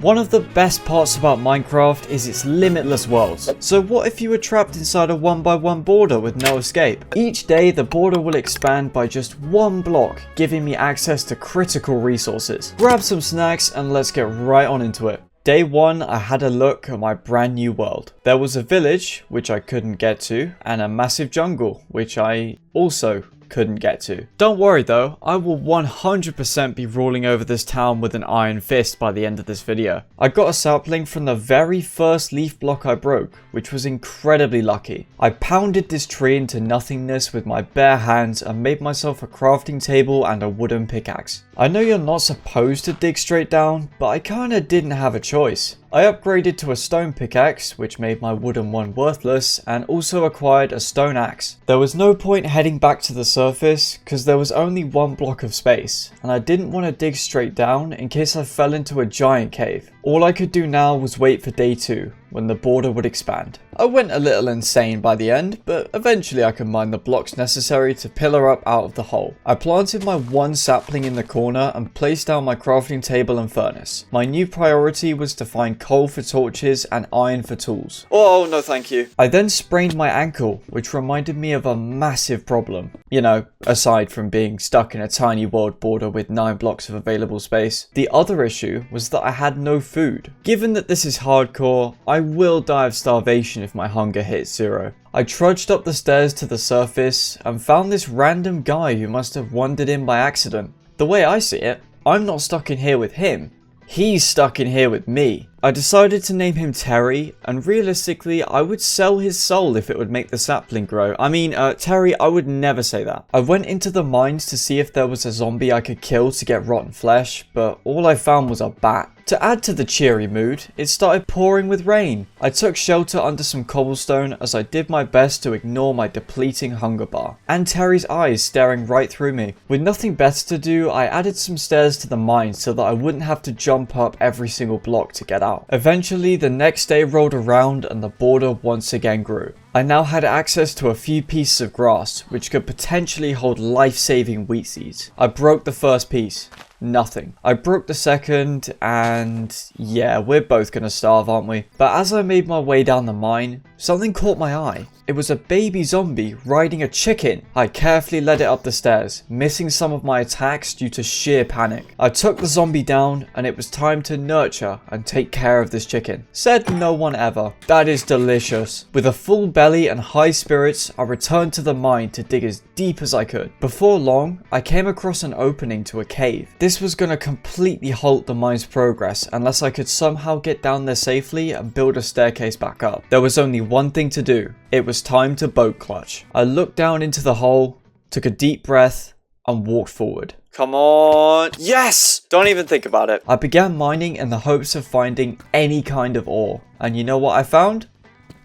One of the best parts about Minecraft is its limitless worlds. So what if you were trapped inside a 1x1 border with no escape? Each day the border will expand by just one block, giving me access to critical resources. Grab some snacks and let's get right on into it. Day 1, I had a look at my brand new world. There was a village, which I couldn't get to, and a massive jungle, which I also couldn't get to. Don't worry though, I will 100% be ruling over this town with an iron fist by the end of this video. I got a sapling from the very first leaf block I broke, which was incredibly lucky. I pounded this tree into nothingness with my bare hands and made myself a crafting table and a wooden pickaxe. I know you're not supposed to dig straight down, but I kinda didn't have a choice. I upgraded to a stone pickaxe, which made my wooden one worthless, and also acquired a stone axe. There was no point heading back to the surface, because there was only one block of space, and I didn't want to dig straight down in case I fell into a giant cave. All I could do now was wait for day 2, when the border would expand. I went a little insane by the end, but eventually I could mine the blocks necessary to pillar up out of the hole. I planted my one sapling in the corner and placed down my crafting table and furnace. My new priority was to find coal for torches and iron for tools. Oh, no thank you. I then sprained my ankle, which reminded me of a massive problem. You know, aside from being stuck in a tiny world border with 9 blocks of available space. The other issue was that I had no food. Given that this is hardcore, I will die of starvation if my hunger hits 0. I trudged up the stairs to the surface and found this random guy who must have wandered in by accident. The way I see it, I'm not stuck in here with him. He's stuck in here with me. I decided to name him Terry, and realistically I would sell his soul if it would make the sapling grow. I mean, Terry, I would never say that. I went into the mines to see if there was a zombie I could kill to get rotten flesh, but all I found was a bat. To add to the cheery mood, it started pouring with rain. I took shelter under some cobblestone as I did my best to ignore my depleting hunger bar, and Terry's eyes staring right through me. With nothing better to do, I added some stairs to the mine so that I wouldn't have to jump up every single block to get out. Eventually, the next day rolled around and the border once again grew. I now had access to a few pieces of grass, which could potentially hold life-saving wheat seeds. I broke the first piece. Nothing. I broke the second, and yeah, we're both gonna starve, aren't we? But as I made my way down the mine, something caught my eye. It was a baby zombie riding a chicken. I carefully led it up the stairs, missing some of my attacks due to sheer panic. I took the zombie down, and it was time to nurture and take care of this chicken. Said no one ever. That is delicious. With a full belly and high spirits, I returned to the mine to dig as deep as I could. Before long, I came across an opening to a cave. This was going to completely halt the mine's progress unless I could somehow get down there safely and build a staircase back up. There was only one thing to do. It was time to boat clutch. I looked down into the hole, took a deep breath, and walked forward. Come on. Yes! Don't even think about it. I began mining in the hopes of finding any kind of ore. And you know what I found?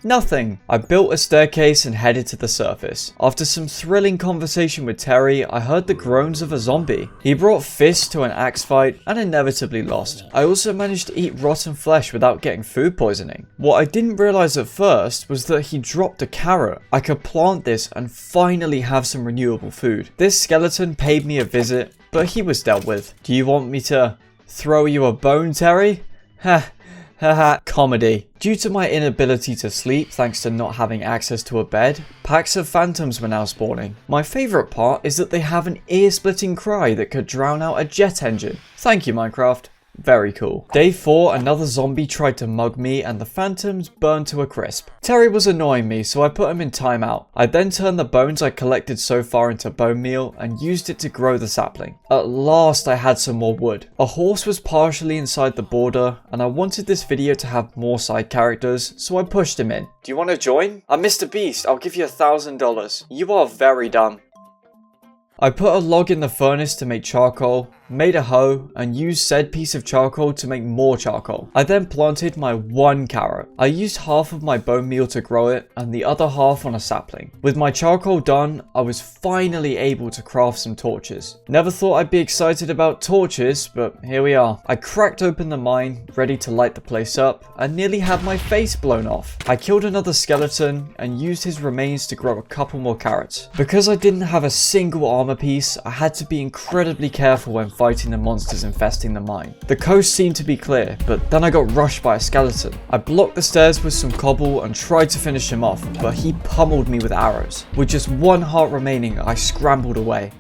Nothing. I built a staircase and headed to the surface. After some thrilling conversation with Terry, I heard the groans of a zombie. He brought fists to an axe fight and inevitably lost. I also managed to eat rotten flesh without getting food poisoning. What I didn't realize at first was that he dropped a carrot. I could plant this and finally have some renewable food. This skeleton paid me a visit, but he was dealt with. Do you want me to throw you a bone, Terry? Heh. Haha, comedy. Due to my inability to sleep thanks to not having access to a bed, packs of phantoms were now spawning. My favourite part is that they have an ear-splitting cry that could drown out a jet engine. Thank you, Minecraft. Very cool. Day 4, another zombie tried to mug me and the phantoms burned to a crisp. Terry was annoying me, so I put him in timeout. I then turned the bones I collected so far into bone meal and used it to grow the sapling. At last I had some more wood. A horse was partially inside the border and I wanted this video to have more side characters, so I pushed him in. Do you want to join? I'm Mr. Beast, I'll give you $1,000. You are very dumb. I put a log in the furnace to make charcoal, made a hoe, and used said piece of charcoal to make more charcoal. I then planted my one carrot. I used half of my bone meal to grow it, and the other half on a sapling. With my charcoal done, I was finally able to craft some torches. Never thought I'd be excited about torches, but here we are. I cracked open the mine, ready to light the place up, and nearly had my face blown off. I killed another skeleton, and used his remains to grow a couple more carrots. Because I didn't have a single armor piece, I had to be incredibly careful when fighting the monsters infesting the mine. The coast seemed to be clear, but then I got rushed by a skeleton. I blocked the stairs with some cobble and tried to finish him off, but he pummeled me with arrows. With just one heart remaining, I scrambled away.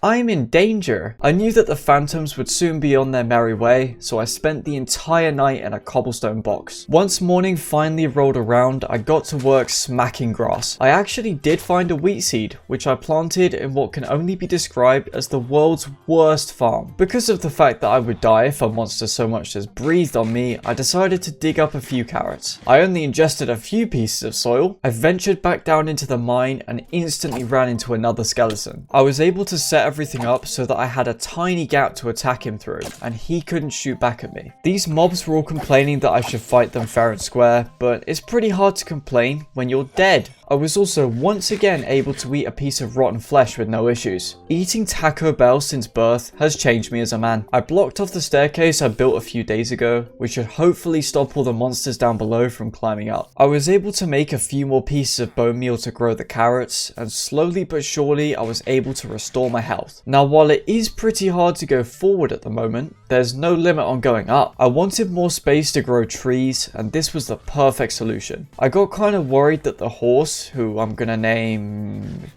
I'm in danger. I knew that the phantoms would soon be on their merry way, so I spent the entire night in a cobblestone box. Once morning finally rolled around, I got to work smacking grass. I actually did find a wheat seed, which I planted in what can only be described as the world's worst farm. Because of the fact that I would die if a monster so much as breathed on me, I decided to dig up a few carrots. I only ingested a few pieces of soil. I ventured back down into the mine and instantly ran into another skeleton. I was able to set everything up so that I had a tiny gap to attack him through, and he couldn't shoot back at me. These mobs were all complaining that I should fight them fair and square, but it's pretty hard to complain when you're dead. I was also once again able to eat a piece of rotten flesh with no issues. Eating Taco Bell since birth has changed me as a man. I blocked off the staircase I built a few days ago, which should hopefully stop all the monsters down below from climbing up. I was able to make a few more pieces of bone meal to grow the carrots, and slowly but surely I was able to restore my health. Now while it is pretty hard to go forward at the moment, there's no limit on going up. I wanted more space to grow trees, and this was the perfect solution. I got kind of worried that the horse, who I'm gonna name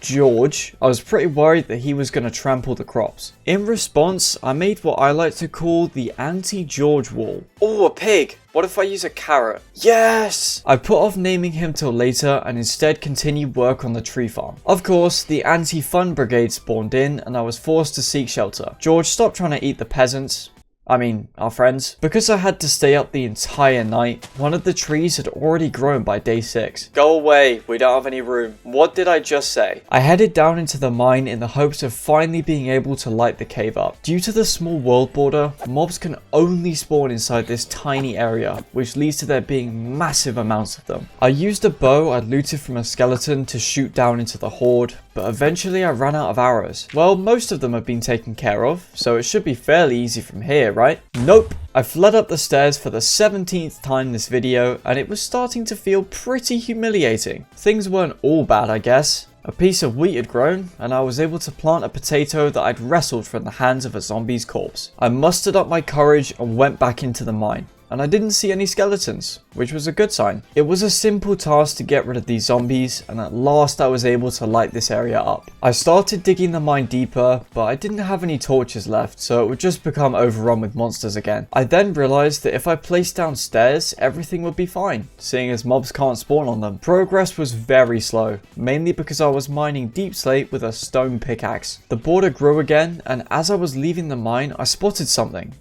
George, I was pretty worried that he was going to trample the crops. In response, I made what I like to call the anti-George wall. Oh, a pig! What if I use a carrot? Yes! I put off naming him till later and instead continued work on the tree farm. Of course, the anti-fun brigade spawned in and I was forced to seek shelter. George, stop trying to eat the peasants. I mean, our friends. Because I had to stay up the entire night, one of the trees had already grown by day 6. Go away, we don't have any room. What did I just say? I headed down into the mine in the hopes of finally being able to light the cave up. Due to the small world border, mobs can only spawn inside this tiny area, which leads to there being massive amounts of them. I used a bow I'd looted from a skeleton to shoot down into the horde, but eventually I ran out of arrows. Well, most of them have been taken care of, so it should be fairly easy from here, right? Nope. I fled up the stairs for the 17th time this video, and it was starting to feel pretty humiliating. Things weren't all bad, I guess. A piece of wheat had grown, and I was able to plant a potato that I'd wrestled from the hands of a zombie's corpse. I mustered up my courage and went back into the mine. And I didn't see any skeletons, which was a good sign. It was a simple task to get rid of these zombies, and at last I was able to light this area up. I started digging the mine deeper, but I didn't have any torches left, so it would just become overrun with monsters again. I then realized that if I placed down stairs, everything would be fine, seeing as mobs can't spawn on them. Progress was very slow, mainly because I was mining deep slate with a stone pickaxe. The border grew again, and as I was leaving the mine, I spotted something.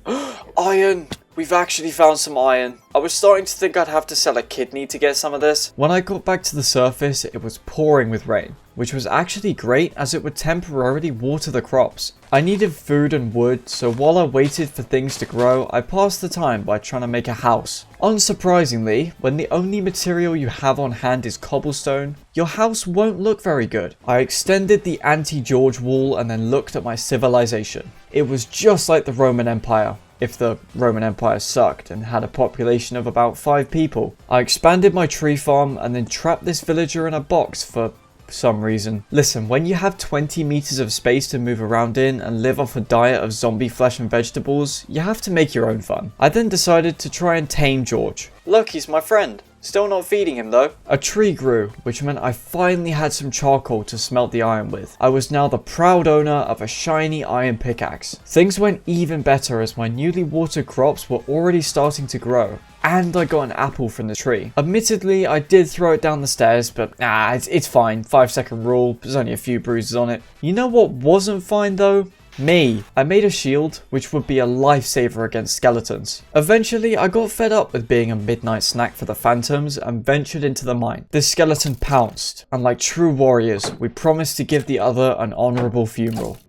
Iron! We've actually found some iron. I was starting to think I'd have to sell a kidney to get some of this. When I got back to the surface, it was pouring with rain, which was actually great as it would temporarily water the crops. I needed food and wood, so while I waited for things to grow, I passed the time by trying to make a house. Unsurprisingly, when the only material you have on hand is cobblestone, your house won't look very good. I extended the anti-George wall and then looked at my civilization. It was just like the Roman Empire, if the Roman Empire sucked and had a population of about 5 people. I expanded my tree farm and then trapped this villager in a box for some reason. Listen, when you have 20 meters of space to move around in and live off a diet of zombie flesh and vegetables, you have to make your own fun. I then decided to try and tame George. Look, he's my friend. Still not feeding him though. A tree grew, which meant I finally had some charcoal to smelt the iron with. I was now the proud owner of a shiny iron pickaxe. Things went even better as my newly watered crops were already starting to grow. And I got an apple from the tree. Admittedly, I did throw it down the stairs, but it's fine. 5-second rule, there's only a few bruises on it. You know what wasn't fine though? Me. I made a shield, which would be a lifesaver against skeletons. Eventually, I got fed up with being a midnight snack for the phantoms and ventured into the mine. This skeleton pounced, and like true warriors, we promised to give the other an honorable funeral.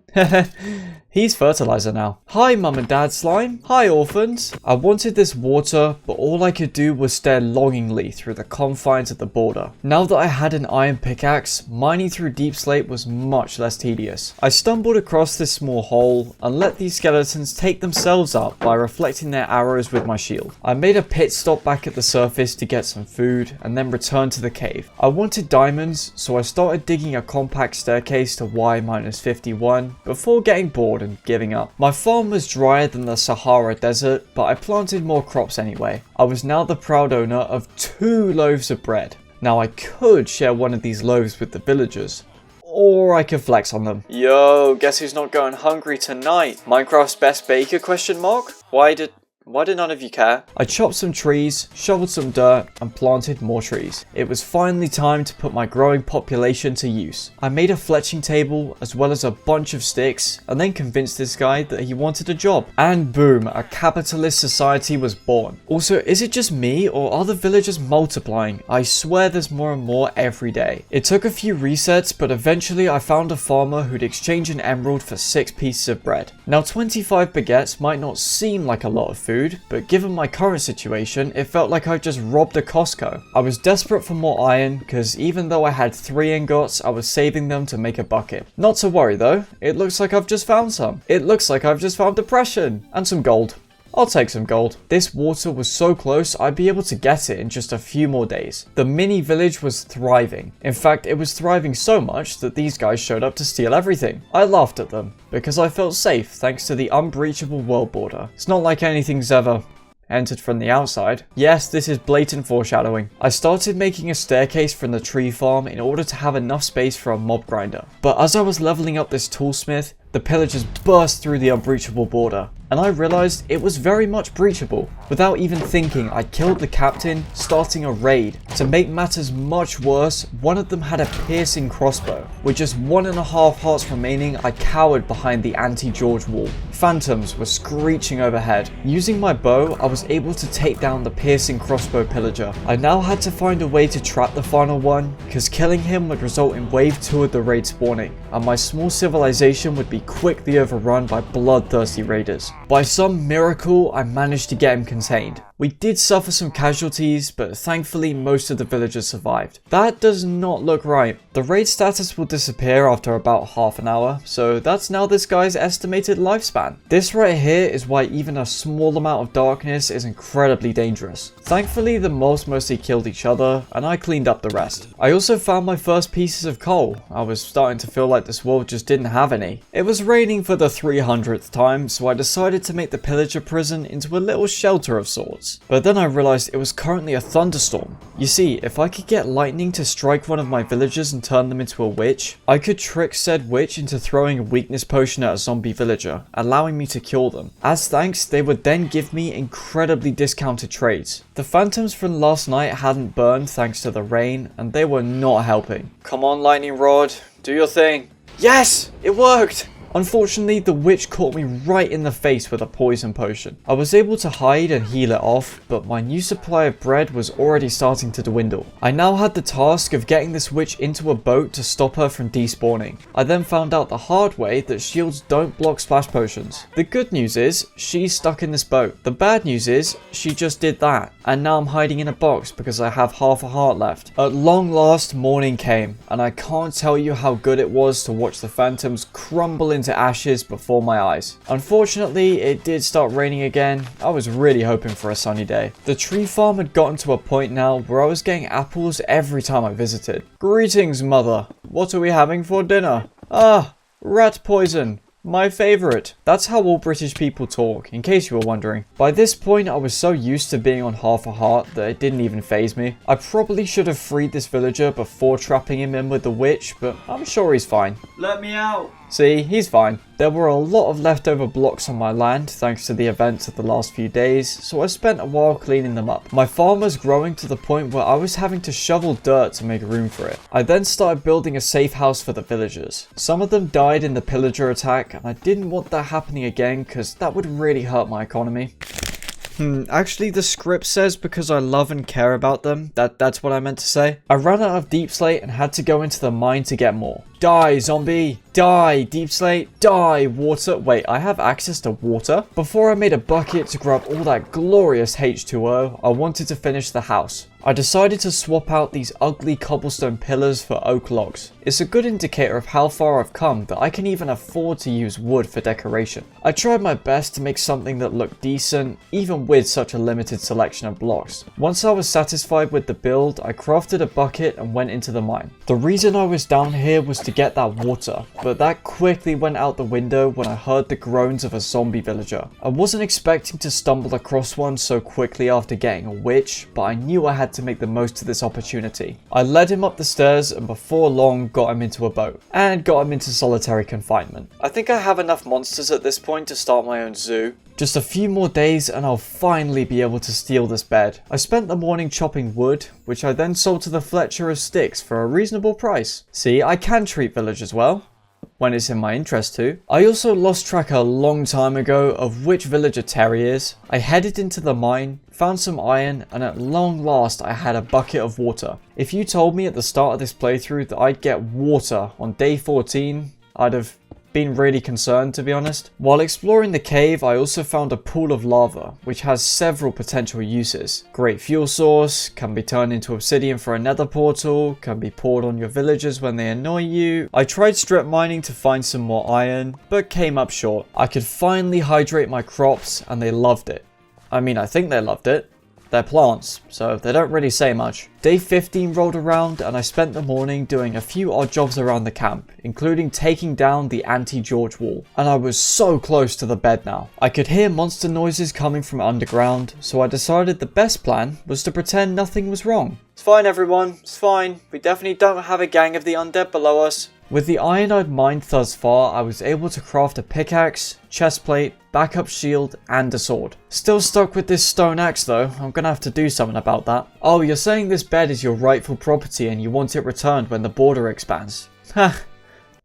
He's fertilizer now. Hi mum and dad slime. Hi orphans. I wanted this water, but all I could do was stare longingly through the confines of the border. Now that I had an iron pickaxe, mining through deep slate was much less tedious. I stumbled across this small hole and let these skeletons take themselves up by reflecting their arrows with my shield. I made a pit stop back at the surface to get some food and then returned to the cave. I wanted diamonds, so I started digging a compact staircase to Y-51 before getting bored and giving up. My farm was drier than the Sahara Desert, but I planted more crops anyway. I was now the proud owner of 2 loaves of bread. Now I could share one of these loaves with the villagers, or I could flex on them. Yo, guess who's not going hungry tonight? Minecraft's best baker, question mark? Why did none of you care? I chopped some trees, shoveled some dirt, and planted more trees. It was finally time to put my growing population to use. I made a fletching table as well as a bunch of sticks, and then convinced this guy that he wanted a job. And boom, a capitalist society was born. Also, is it just me, or are the villagers multiplying? I swear there's more and more every day. It took a few resets, but eventually I found a farmer who'd exchange an emerald for 6 pieces of bread. Now 25 baguettes might not seem like a lot of food, but given my current situation, it felt like I just robbed a Costco. I was desperate for more iron, because even though I had 3 ingots, I was saving them to make a bucket. Not to worry though, it looks like I've just found some. It looks like I've just found depression, and some gold. I'll take some gold. This water was so close, I'd be able to get it in just a few more days. The mini village was thriving. In fact, it was thriving so much that these guys showed up to steal everything. I laughed at them, because I felt safe thanks to the unbreachable world border. It's not like anything's ever entered from the outside. Yes, this is blatant foreshadowing. I started making a staircase from the tree farm in order to have enough space for a mob grinder. But as I was leveling up this toolsmith, the pillagers burst through the unbreachable border, and I realized it was very much breachable. Without even thinking, I killed the captain, starting a raid. To make matters much worse, one of them had a piercing crossbow. With just 1.5 hearts remaining, I cowered behind the anti-George wall. Phantoms were screeching overhead. Using my bow, I was able to take down the piercing crossbow pillager. I now had to find a way to trap the final one, because killing him would result in wave 2 of the raid spawning, and my small civilization would be quickly overrun by bloodthirsty raiders. By some miracle, I managed to get him contained. We did suffer some casualties, but thankfully most of the villagers survived. That does not look right. The raid status will disappear after about half an hour, so that's now this guy's estimated lifespan. This right here is why even a small amount of darkness is incredibly dangerous. Thankfully, the mobs mostly killed each other, and I cleaned up the rest. I also found my first pieces of coal. I was starting to feel like this world just didn't have any. It was raining for the 300th time, so I decided to make the pillager prison into a little shelter of sorts. But then I realized it was currently a thunderstorm. You see, if I could get lightning to strike one of my villagers and turn them into a witch, I could trick said witch into throwing a weakness potion at a zombie villager, allowing me to kill them. As thanks, they would then give me incredibly discounted trades. The phantoms from last night hadn't burned thanks to the rain, and they were not helping. Come on, lightning rod, do your thing. Yes, it worked! Unfortunately, the witch caught me right in the face with a poison potion. I was able to hide and heal it off, but my new supply of bread was already starting to dwindle. I now had the task of getting this witch into a boat to stop her from despawning. I then found out the hard way that shields don't block splash potions. The good news is, she's stuck in this boat. The bad news is, she just did that. And now I'm hiding in a box because I have half a heart left. At long last, morning came, and I can't tell you how good it was to watch the phantoms crumble into ashes before my eyes. Unfortunately, it did start raining again. I was really hoping for a sunny day. The tree farm had gotten to a point now where I was getting apples every time I visited. Greetings, mother. What are we having for dinner? Ah, rat poison. My favourite. That's how all British people talk, in case you were wondering. By this point, I was so used to being on half a heart that it didn't even faze me. I probably should have freed this villager before trapping him in with the witch, but I'm sure he's fine. Let me out! See, he's fine. There were a lot of leftover blocks on my land thanks to the events of the last few days, so I spent a while cleaning them up. My farm was growing to the point where I was having to shovel dirt to make room for it. I then started building a safe house for the villagers. Some of them died in the pillager attack, and I didn't want that happening again because that would really hurt my economy. Actually the script says because I love and care about them. That's what I meant to say. I ran out of deep slate and had to go into the mine to get more. Die, zombie! Die, deep slate! Die, water! Wait, I have access to water? Before I made a bucket to grab all that glorious H2O, I wanted to finish the house. I decided to swap out these ugly cobblestone pillars for oak logs. It's a good indicator of how far I've come that I can even afford to use wood for decoration. I tried my best to make something that looked decent, even with such a limited selection of blocks. Once I was satisfied with the build, I crafted a bucket and went into the mine. The reason I was down here was to get that water, but that quickly went out the window when I heard the groans of a zombie villager. I wasn't expecting to stumble across one so quickly after getting a witch, but I knew I had to make the most of this opportunity. I led him up the stairs and before long got him into a boat, and got him into solitary confinement. I think I have enough monsters at this point to start my own zoo. Just a few more days and I'll finally be able to steal this bed. I spent the morning chopping wood, which I then sold to the Fletcher as sticks for a reasonable price. See, I can treat villagers well, when it's in my interest to. I also lost track a long time ago of which villager Terry is. I headed into the mine, found some iron, and at long last I had a bucket of water. If you told me at the start of this playthrough that I'd get water on day 14, I'd have been really concerned, to be honest. While exploring the cave, I also found a pool of lava, which has several potential uses. Great fuel source, can be turned into obsidian for a nether portal, can be poured on your villagers when they annoy you. I tried strip mining to find some more iron, but came up short. I could finally hydrate my crops, and they loved it. I mean, I think they loved it. They're plants, so they don't really say much. Day 15 rolled around and I spent the morning doing a few odd jobs around the camp, including taking down the anti-George wall. And I was so close to the bed now. I could hear monster noises coming from underground, so I decided the best plan was to pretend nothing was wrong. It's fine everyone, it's fine. We definitely don't have a gang of the undead below us. With the iron I'd mined thus far, I was able to craft a pickaxe, chestplate, backup shield, and a sword. Still stuck with this stone axe though, I'm gonna have to do something about that. Oh, you're saying this bed is your rightful property and you want it returned when the border expands. Ha.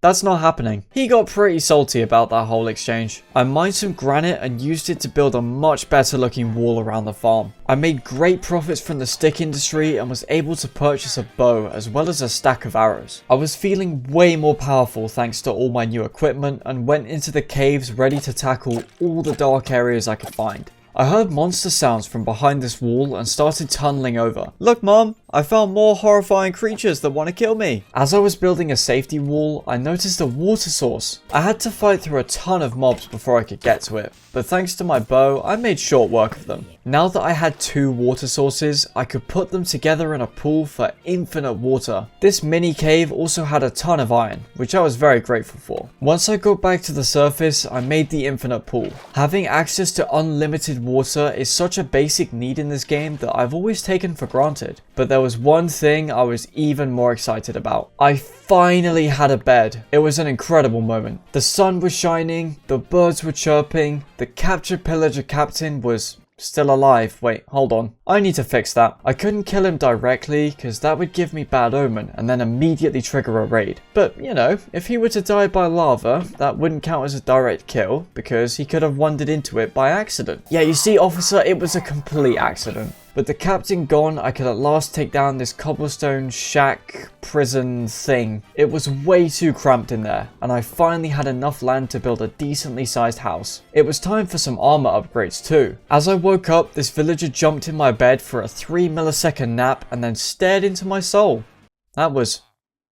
That's not happening. He got pretty salty about that whole exchange. I mined some granite and used it to build a much better looking wall around the farm. I made great profits from the stick industry and was able to purchase a bow as well as a stack of arrows. I was feeling way more powerful thanks to all my new equipment and went into the caves ready to tackle all the dark areas I could find. I heard monster sounds from behind this wall and started tunneling over. Look mom, I found more horrifying creatures that want to kill me. As I was building a safety wall, I noticed a water source. I had to fight through a ton of mobs before I could get to it, but thanks to my bow, I made short work of them. Now that I had 2 water sources, I could put them together in a pool for infinite water. This mini cave also had a ton of iron, which I was very grateful for. Once I got back to the surface, I made the infinite pool. Having access to unlimited water is such a basic need in this game that I've always taken for granted. But there was one thing I was even more excited about. I finally had a bed. It was an incredible moment. The sun was shining, the birds were chirping, the captured pillager captain was still alive. Wait, hold on. I need to fix that. I couldn't kill him directly because that would give me bad omen and then immediately trigger a raid. But, you know, if he were to die by lava, that wouldn't count as a direct kill because he could have wandered into it by accident. Yeah, you see, officer, it was a complete accident. With the captain gone, I could at last take down this cobblestone shack prison thing. It was way too cramped in there, and I finally had enough land to build a decently sized house. It was time for some armor upgrades too. As I woke up, this villager jumped in my bed for a 3-millisecond nap and then stared into my soul. That was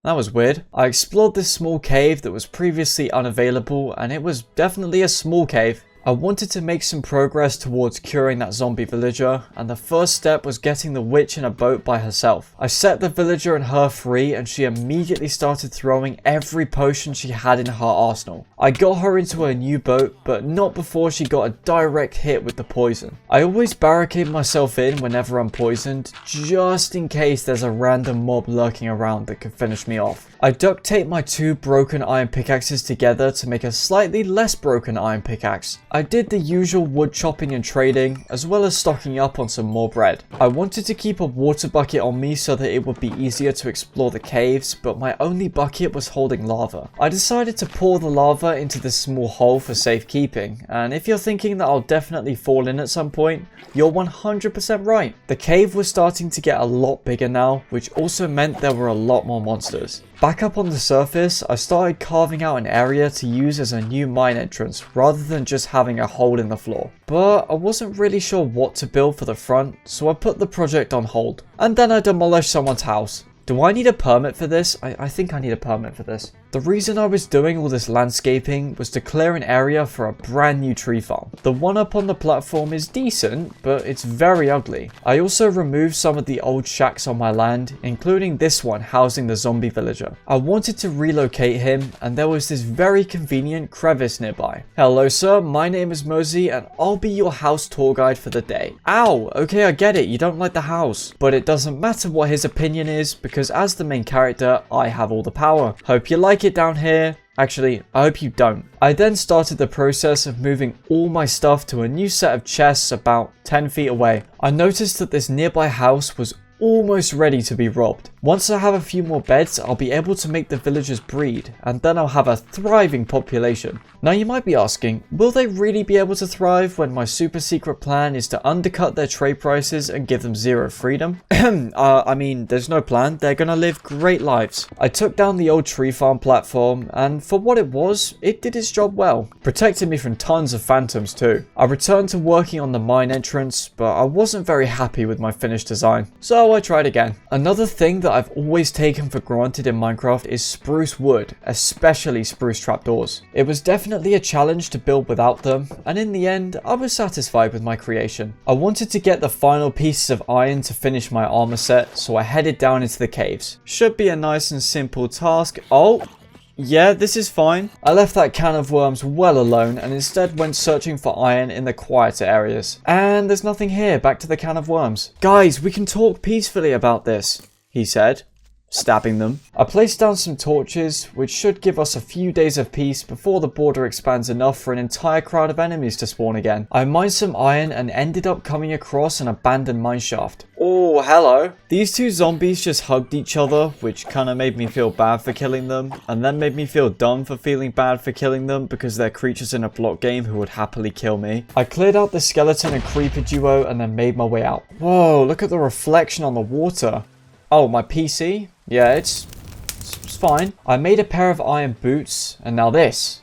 weird. I explored this small cave that was previously unavailable, and it was definitely a small cave. I wanted to make some progress towards curing that zombie villager, and the first step was getting the witch in a boat by herself. I set the villager and her free, and she immediately started throwing every potion she had in her arsenal. I got her into a new boat, but not before she got a direct hit with the poison. I always barricade myself in whenever I'm poisoned, just in case there's a random mob lurking around that could finish me off. I duct taped my 2 broken iron pickaxes together to make a slightly less broken iron pickaxe. I did the usual wood chopping and trading, as well as stocking up on some more bread. I wanted to keep a water bucket on me so that it would be easier to explore the caves, but my only bucket was holding lava. I decided to pour the lava into this small hole for safekeeping, and if you're thinking that I'll definitely fall in at some point, you're 100% right. The cave was starting to get a lot bigger now, which also meant there were a lot more monsters. Back up on the surface, I started carving out an area to use as a new mine entrance rather than just having a hole in the floor. But I wasn't really sure what to build for the front, so I put the project on hold. And then I demolished someone's house. Do I need a permit for this? I think I need a permit for this. The reason I was doing all this landscaping was to clear an area for a brand new tree farm. The one up on the platform is decent, but it's very ugly. I also removed some of the old shacks on my land, including this one housing the zombie villager. I wanted to relocate him, and there was this very convenient crevice nearby. Hello sir, my name is Mosey, and I'll be your house tour guide for the day. Ow, okay I get it, you don't like the house. But it doesn't matter what his opinion is, because as the main character, I have all the power. Hope you like it down here. Actually, I hope you don't. I then started the process of moving all my stuff to a new set of chests about 10 feet away. I noticed that this nearby house was almost ready to be robbed. Once I have a few more beds, I'll be able to make the villagers breed, and then I'll have a thriving population. Now you might be asking, will they really be able to thrive when my super secret plan is to undercut their trade prices and give them zero freedom? I mean, there's no plan, they're gonna live great lives. I took down the old tree farm platform, and for what it was, it did its job well, protecting me from tons of phantoms too. I returned to working on the mine entrance, but I wasn't very happy with my finished design, so I tried again. Another thing that I've always taken for granted in Minecraft is spruce wood, especially spruce trapdoors. It was definitely a challenge to build without them, and in the end, I was satisfied with my creation. I wanted to get the final pieces of iron to finish my armor set, so I headed down into the caves. Should be a nice and simple task. Oh! Yeah, this is fine. I left that can of worms well alone and instead went searching for iron in the quieter areas. And there's nothing here, back to the can of worms. Guys, we can talk peacefully about this, he said, stabbing them. I placed down some torches, which should give us a few days of peace before the border expands enough for an entire crowd of enemies to spawn again. I mined some iron and ended up coming across an abandoned mineshaft. Oh, hello. These two zombies just hugged each other, which kind of made me feel bad for killing them, and then made me feel dumb for feeling bad for killing them because they're creatures in a block game who would happily kill me. I cleared out the skeleton and creeper duo and then made my way out. Whoa, look at the reflection on the water. Oh, my PC? Yeah, it's fine. I made a pair of iron boots, and now this.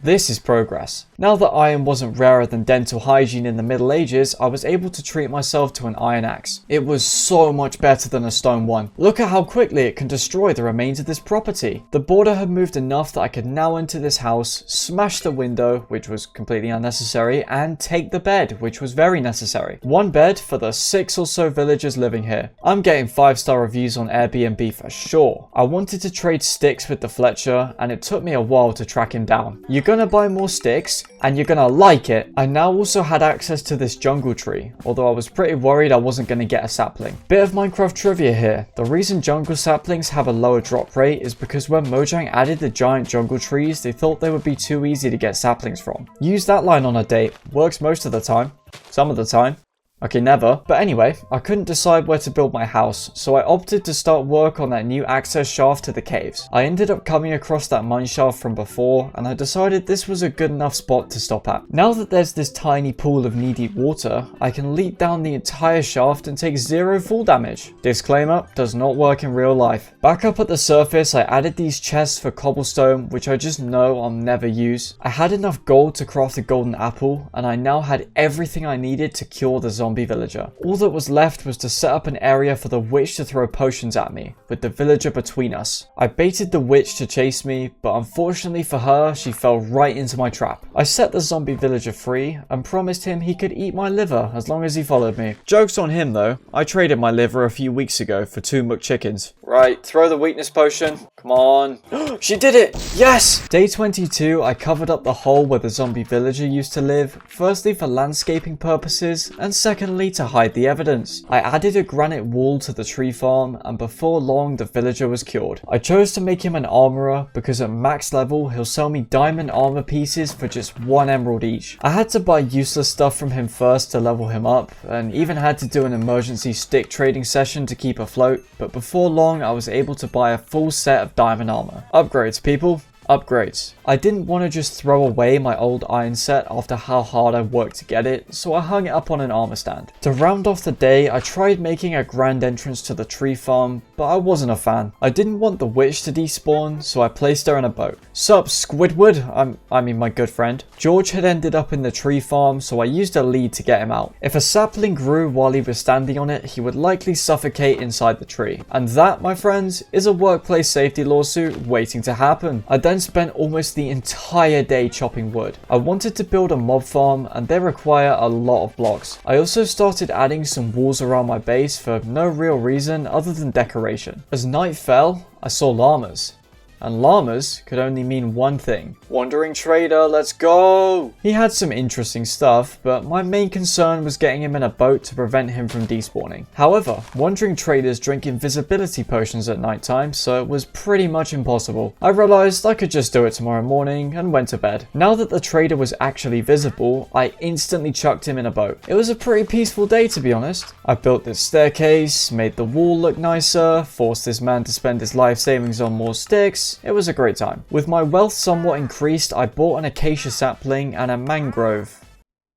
This is progress. Now that iron wasn't rarer than dental hygiene in the Middle Ages, I was able to treat myself to an iron axe. It was so much better than a stone one. Look at how quickly it can destroy the remains of this property. The border had moved enough that I could now enter this house, smash the window, which was completely unnecessary, and take the bed, which was very necessary. One bed for the 6 or so villagers living here. I'm getting 5-star reviews on Airbnb for sure. I wanted to trade sticks with the Fletcher, and it took me a while to track him down. You're gonna buy more sticks, and you're gonna like it. I now also had access to this jungle tree, although I was pretty worried I wasn't gonna get a sapling. Bit of Minecraft trivia here. The reason jungle saplings have a lower drop rate is because when Mojang added the giant jungle trees, they thought they would be too easy to get saplings from. Use that line on a date. Works most of the time. Some of the time. Okay, never. But anyway, I couldn't decide where to build my house, so I opted to start work on that new access shaft to the caves. I ended up coming across that mine shaft from before, and I decided this was a good enough spot to stop at. Now that there's this tiny pool of knee-deep water, I can leap down the entire shaft and take 0 fall damage. Disclaimer, does not work in real life. Back up at the surface, I added these chests for cobblestone, which I just know I'll never use. I had enough gold to craft a golden apple, and I now had everything I needed to cure the zombie villager. All that was left was to set up an area for the witch to throw potions at me, with the villager between us. I baited the witch to chase me, but unfortunately for her, she fell right into my trap. I set the zombie villager free and promised him he could eat my liver as long as he followed me. Joke's on him though, I traded my liver a few weeks ago for 2 McChickens. Right, throw the weakness potion. Come on. She did it! Yes! Day 22, I covered up the hole where the zombie villager used to live, firstly for landscaping purposes, and secondly to hide the evidence. I added a granite wall to the tree farm, and before long the villager was cured. I chose to make him an armorer because at max level he'll sell me diamond armor pieces for just 1 emerald each. I had to buy useless stuff from him first to level him up, and even had to do an emergency stick trading session to keep afloat, but before long I was able to buy a full set of diamond armor. Upgrades, people. Upgrades. I didn't want to just throw away my old iron set after how hard I worked to get it, so I hung it up on an armor stand. To round off the day, I tried making a grand entrance to the tree farm, but I wasn't a fan. I didn't want the witch to despawn, so I placed her in a boat. Sup, Squidward? I mean my good friend. George had ended up in the tree farm, so I used a lead to get him out. If a sapling grew while he was standing on it, he would likely suffocate inside the tree. And that, my friends, is a workplace safety lawsuit waiting to happen. I then spent almost the entire day chopping wood. I wanted to build a mob farm, and they require a lot of blocks. I also started adding some walls around my base for no real reason other than decoration. As night fell, I saw llamas. And llamas could only mean one thing. Wandering trader, let's go! He had some interesting stuff, but my main concern was getting him in a boat to prevent him from despawning. However, wandering traders drink invisibility potions at nighttime, so it was pretty much impossible. I realized I could just do it tomorrow morning and went to bed. Now that the trader was actually visible, I instantly chucked him in a boat. It was a pretty peaceful day, to be honest. I built this staircase, made the wall look nicer, forced this man to spend his life savings on more sticks. It was a great time. With my wealth somewhat increased, I bought an acacia sapling and a mangrove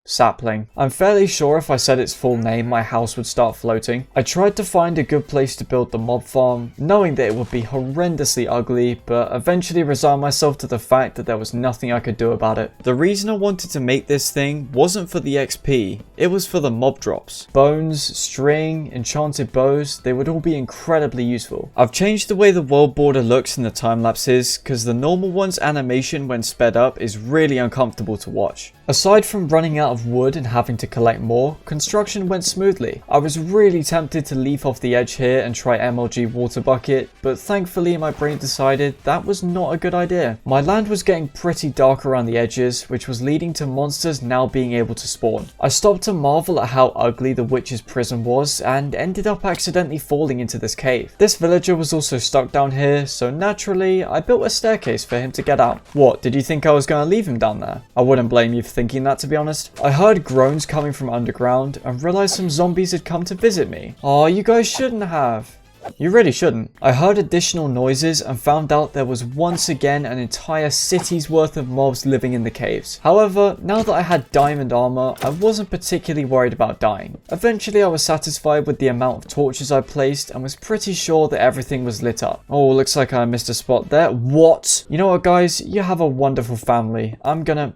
sapling. I'm fairly sure if I said its full name, my house would start floating. I tried to find a good place to build the mob farm, knowing that it would be horrendously ugly, but eventually resigned myself to the fact that there was nothing I could do about it. The reason I wanted to make this thing wasn't for the XP, it was for the mob drops. Bones, string, enchanted bows, they would all be incredibly useful. I've changed the way the world border looks in the time lapses, because the normal one's animation when sped up is really uncomfortable to watch. Aside from running out of wood and having to collect more, construction went smoothly. I was really tempted to leaf off the edge here and try MLG water bucket, but thankfully my brain decided that was not a good idea. My land was getting pretty dark around the edges, which was leading to monsters now being able to spawn. I stopped to marvel at how ugly the witch's prison was and ended up accidentally falling into this cave. This villager was also stuck down here, so naturally I built a staircase for him to get out. What, did you think I was going to leave him down there? I wouldn't blame you for thinking that, to be honest. I heard groans coming from underground and realized some zombies had come to visit me. Oh, you guys shouldn't have. You really shouldn't. I heard additional noises and found out there was once again an entire city's worth of mobs living in the caves. However, now that I had diamond armor, I wasn't particularly worried about dying. Eventually I was satisfied with the amount of torches I placed and was pretty sure that everything was lit up. Oh, looks like I missed a spot there. What? You know what, guys? You have a wonderful family. I'm gonna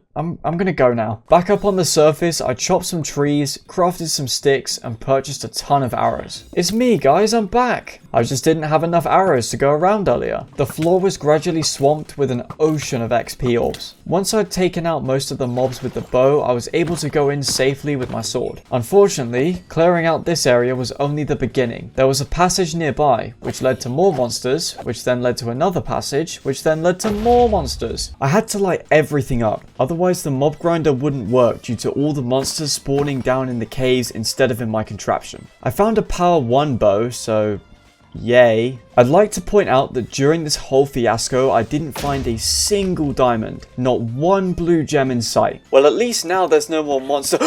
go now. Back up on the surface, I chopped some trees, crafted some sticks, and purchased a ton of arrows. It's me, guys, I'm back. I just didn't have enough arrows to go around earlier. The floor was gradually swamped with an ocean of XP orbs. Once I'd taken out most of the mobs with the bow, I was able to go in safely with my sword. Unfortunately, clearing out this area was only the beginning. There was a passage nearby, which led to more monsters, which then led to another passage, which then led to more monsters. I had to light everything up, otherwise the mob grinder wouldn't work due to all the monsters spawning down in the caves instead of in my contraption. I found a power 1 bow, so yay. I'd like to point out that during this whole fiasco, I didn't find a single diamond, not one blue gem in sight. Well, at least now there's no more monster.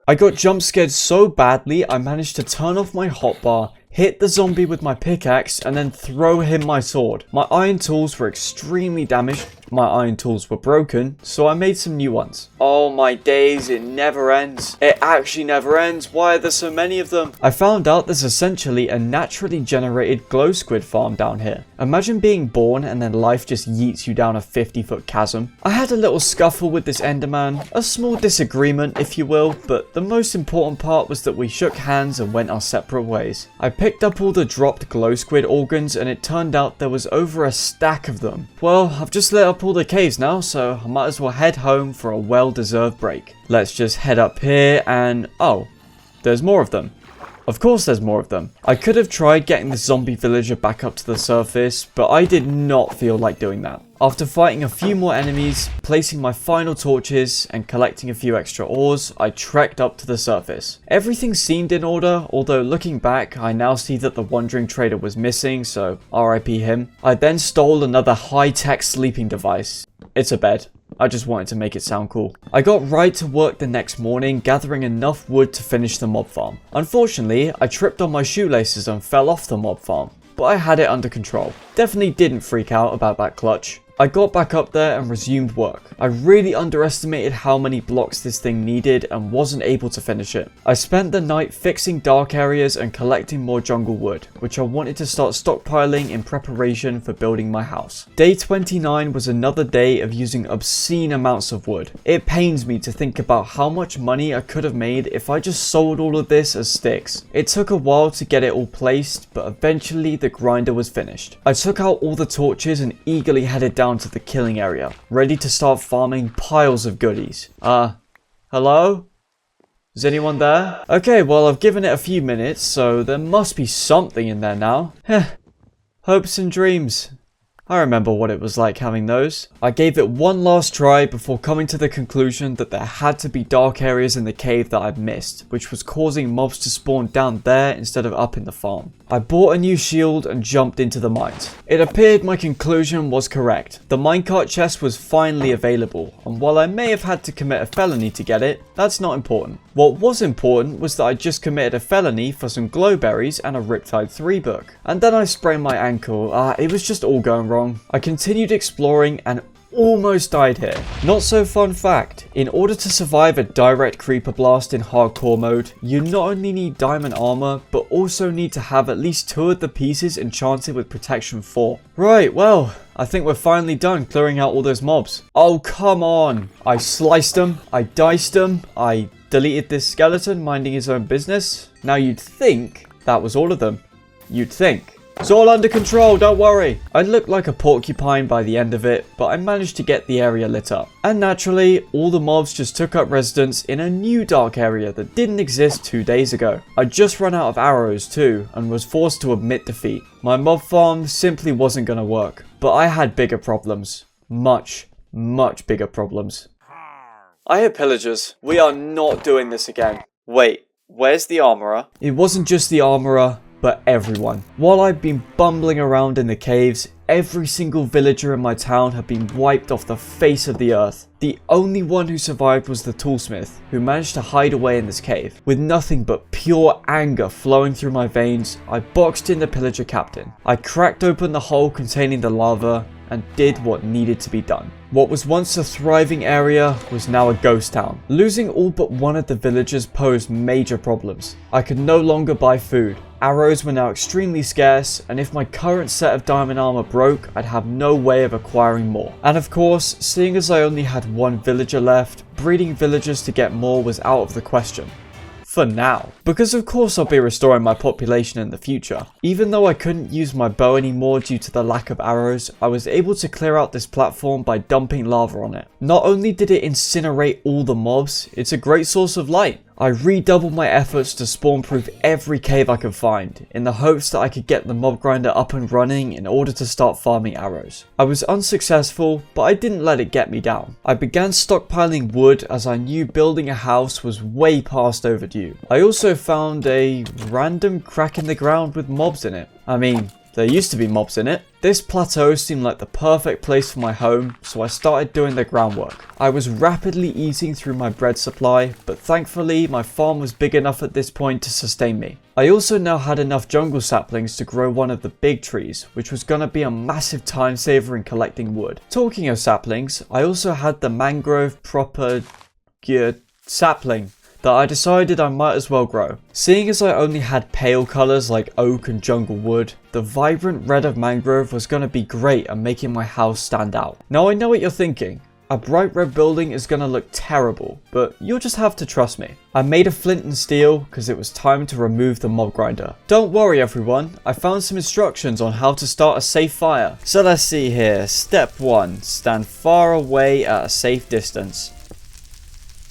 I got jump scared so badly, I managed to turn off my hotbar, hit the zombie with my pickaxe, and then throw him my sword. My iron tools were extremely damaged. My iron tools were broken, so I made some new ones. Oh my days, it never ends. It actually never ends. Why are there so many of them? I found out there's essentially a naturally generated glow squid farm down here. Imagine being born and then life just yeets you down a 50-foot chasm. I had a little scuffle with this Enderman, a small disagreement if you will, but the most important part was that we shook hands and went our separate ways. I picked up all the dropped glow squid organs and it turned out there was over a stack of them. Well, I've just lit up all the caves now, so I might as well head home for a well-deserved break. Let's just head up here and oh, there's more of them. Of course there's more of them. I could have tried getting the zombie villager back up to the surface, but I did not feel like doing that. After fighting a few more enemies, placing my final torches, and collecting a few extra ores, I trekked up to the surface. Everything seemed in order, although looking back, I now see that the wandering trader was missing, so RIP him. I then stole another high-tech sleeping device. It's a bed. I just wanted to make it sound cool. I got right to work the next morning, gathering enough wood to finish the mob farm. Unfortunately, I tripped on my shoelaces and fell off the mob farm, but I had it under control. Definitely didn't freak out about that clutch. I got back up there and resumed work. I really underestimated how many blocks this thing needed and wasn't able to finish it. I spent the night fixing dark areas and collecting more jungle wood, which I wanted to start stockpiling in preparation for building my house. Day 29 was another day of using obscene amounts of wood. It pains me to think about how much money I could have made if I just sold all of this as sticks. It took a while to get it all placed, but eventually the grinder was finished. I took out all the torches and eagerly headed down to the killing area, ready to start farming piles of goodies. Hello? Is anyone there? Okay, well, I've given it a few minutes, so there must be something in there now. Hopes and dreams. I remember what it was like having those. I gave it one last try before coming to the conclusion that there had to be dark areas in the cave that I'd missed, which was causing mobs to spawn down there instead of up in the farm. I bought a new shield and jumped into the mines. It appeared my conclusion was correct. The minecart chest was finally available, and while I may have had to commit a felony to get it, that's not important. What was important was that I just committed a felony for some glowberries and a Riptide 3 book. And then I sprained my ankle. It was just all going wrong. I continued exploring and almost died here. Not so fun fact, in order to survive a direct creeper blast in hardcore mode, you not only need diamond armor, but also need to have at least 2 of the pieces enchanted with protection 4. Right, well, I think we're finally done clearing out all those mobs. Oh, come on. I sliced them, I diced them, I deleted this skeleton minding his own business. Now you'd think that was all of them. You'd think. It's all under control, don't worry. I looked like a porcupine by the end of it, but I managed to get the area lit up. And naturally, all the mobs just took up residence in a new dark area that didn't exist 2 days ago. I just ran out of arrows too, and was forced to admit defeat. My mob farm simply wasn't gonna work, but I had bigger problems. Much bigger problems. I hear pillagers. We are not doing this again. Wait, where's the armorer? It wasn't just the armorer, but everyone. While I've been bumbling around in the caves, every single villager in my town had been wiped off the face of the earth. The only one who survived was the toolsmith, who managed to hide away in this cave. With nothing but pure anger flowing through my veins, I boxed in the pillager captain. I cracked open the hole containing the lava and did what needed to be done. What was once a thriving area was now a ghost town. Losing all but one of the villagers posed major problems. I could no longer buy food. Arrows were now extremely scarce, and if my current set of diamond armor broke, I'd have no way of acquiring more. And of course, seeing as I only had one villager left, breeding villagers to get more was out of the question. For now. Because of course I'll be restoring my population in the future. Even though I couldn't use my bow anymore due to the lack of arrows, I was able to clear out this platform by dumping lava on it. Not only did it incinerate all the mobs, it's a great source of light. I redoubled my efforts to spawn-proof every cave I could find, in the hopes that I could get the mob grinder up and running in order to start farming arrows. I was unsuccessful, but I didn't let it get me down. I began stockpiling wood as I knew building a house was way past overdue. I also found a random crack in the ground with mobs in it. I mean, there used to be mobs in it. This plateau seemed like the perfect place for my home, so I started doing the groundwork. I was rapidly eating through my bread supply, but thankfully my farm was big enough at this point to sustain me. I also now had enough jungle saplings to grow one of the big trees, which was gonna be a massive time saver in collecting wood. Talking of saplings, I also had the mangrove sapling that I decided I might as well grow. Seeing as I only had pale colours like oak and jungle wood, the vibrant red of mangrove was going to be great at making my house stand out. Now I know what you're thinking. A bright red building is going to look terrible, but you'll just have to trust me. I made a flint and steel because it was time to remove the mob grinder. Don't worry everyone, I found some instructions on how to start a safe fire. So let's see here. Step 1. Stand far away at a safe distance.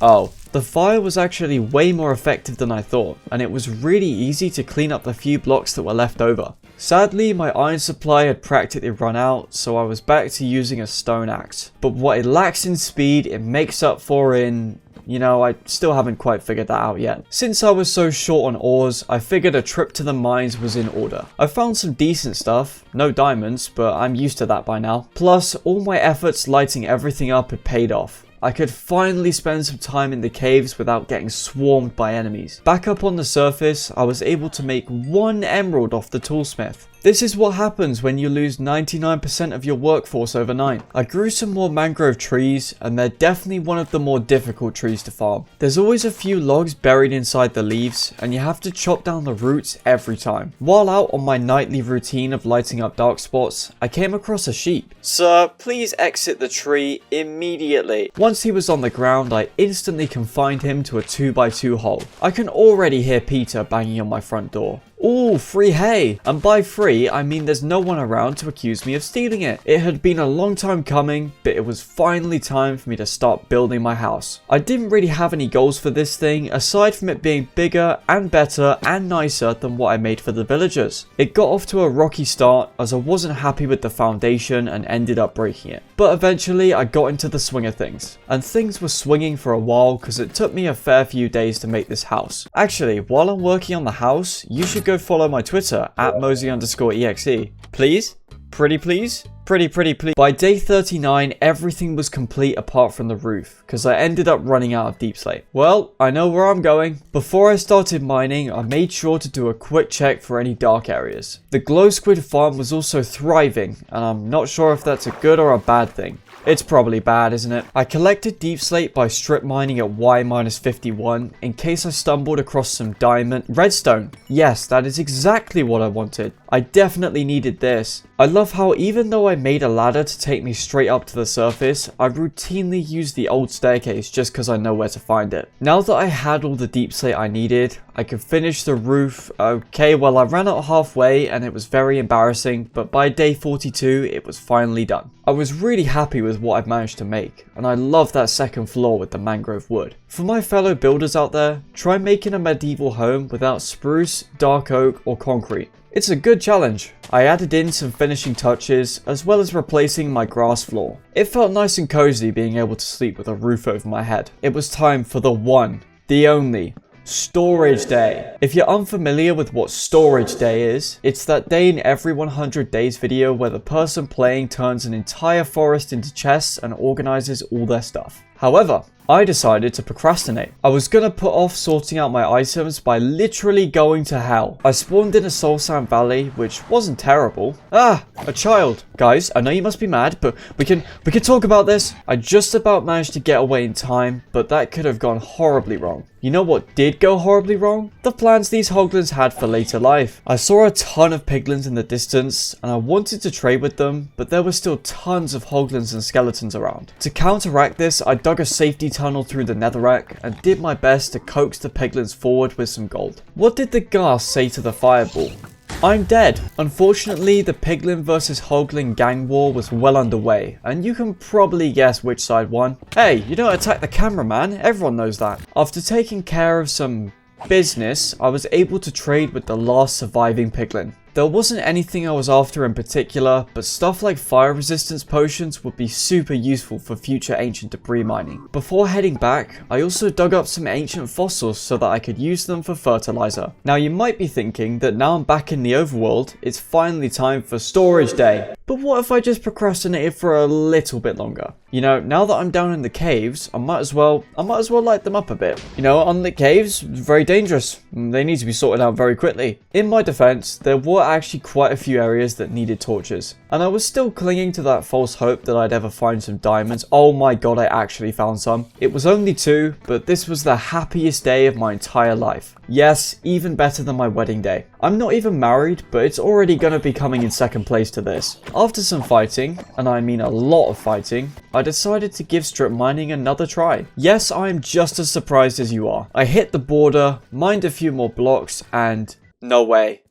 Oh. The fire was actually way more effective than I thought, and it was really easy to clean up the few blocks that were left over. Sadly, my iron supply had practically run out, so I was back to using a stone axe. But what it lacks in speed, it makes up for in... I still haven't quite figured that out yet. Since I was so short on ores, I figured a trip to the mines was in order. I found some decent stuff, no diamonds, but I'm used to that by now. Plus, all my efforts lighting everything up had paid off. I could finally spend some time in the caves without getting swarmed by enemies. Back up on the surface, I was able to make 1 emerald off the toolsmith. This is what happens when you lose 99% of your workforce overnight. I grew some more mangrove trees, and they're definitely one of the more difficult trees to farm. There's always a few logs buried inside the leaves, and you have to chop down the roots every time. While out on my nightly routine of lighting up dark spots, I came across a sheep. "Sir, please exit the tree immediately." Once he was on the ground, I instantly confined him to a 2x2 hole. I can already hear Peter banging on my front door. Ooh, free hay! And by free, I mean there's no one around to accuse me of stealing it. It had been a long time coming, but it was finally time for me to start building my house. I didn't really have any goals for this thing, aside from it being bigger and better and nicer than what I made for the villagers. It got off to a rocky start, as I wasn't happy with the foundation and ended up breaking it. But eventually, I got into the swing of things. And things were swinging for a while, because it took me a fair few days to make this house. Actually, while I'm working on the house, you should go follow my Twitter at Mosey_EXE. Please? Pretty please? Pretty please. By day 39, everything was complete apart from the roof, because I ended up running out of deep slate. Well, I know where I'm going. Before I started mining, I made sure to do a quick check for any dark areas. The glow squid farm was also thriving, and I'm not sure if that's a good or a bad thing. It's probably bad, isn't it? I collected deep slate by strip mining at Y-51 in case I stumbled across some diamond redstone. Yes, that is exactly what I wanted. I definitely needed this. I love how even though I made a ladder to take me straight up to the surface, I routinely used the old staircase just because I know where to find it. Now that I had all the deep slate I needed, I could finish the roof. Okay, well I ran out halfway and it was very embarrassing, but by day 42 it was finally done. I was really happy with what I've managed to make, and I love that second floor with the mangrove wood. For my fellow builders out there, try making a medieval home without spruce, dark oak or concrete. It's a good challenge. I added in some finishing touches, as well as replacing my grass floor. It felt nice and cozy being able to sleep with a roof over my head. It was time for the one, the only, Storage Day. If you're unfamiliar with what Storage Day is, it's that day in every 100 days video where the person playing turns an entire forest into chests and organizes all their stuff. However, I decided to procrastinate. I was gonna put off sorting out my items by literally going to hell. I spawned in a soul sand valley, which wasn't terrible. Ah, a child. Guys, I know you must be mad, but we can talk about this. I just about managed to get away in time, but that could have gone horribly wrong. You know what did go horribly wrong? The plans these hoglins had for later life. I saw a ton of piglins in the distance, and I wanted to trade with them, but there were still tons of hoglins and skeletons around. To counteract this, I dug a safety tunnel through the netherrack and did my best to coax the piglins forward with some gold. What did the ghast say to the fireball? I'm dead. Unfortunately, the piglin versus hoglin gang war was well underway, and you can probably guess which side won. Hey, you don't attack the cameraman, everyone knows that. After taking care of some business, I was able to trade with the last surviving piglin. There wasn't anything I was after in particular, but stuff like fire resistance potions would be super useful for future ancient debris mining. Before heading back, I also dug up some ancient fossils so that I could use them for fertilizer. Now you might be thinking that now I'm back in the overworld, it's finally time for Storage Day. But what if I just procrastinated for a little bit longer? You know, now that I'm down in the caves, I might as well light them up a bit. You know, unlit caves, very dangerous. They need to be sorted out very quickly. In my defense, there were actually quite a few areas that needed torches, and I was still clinging to that false hope that I'd ever find some diamonds. Oh my god, I actually found some. It was only 2, but this was the happiest day of my entire life. Yes, even better than my wedding day. I'm not even married, but it's already gonna be coming in second place to this. After some fighting, and I mean a lot of fighting, I decided to give strip mining another try. Yes, I am just as surprised as you are. I hit the border, mined a few more blocks, and no way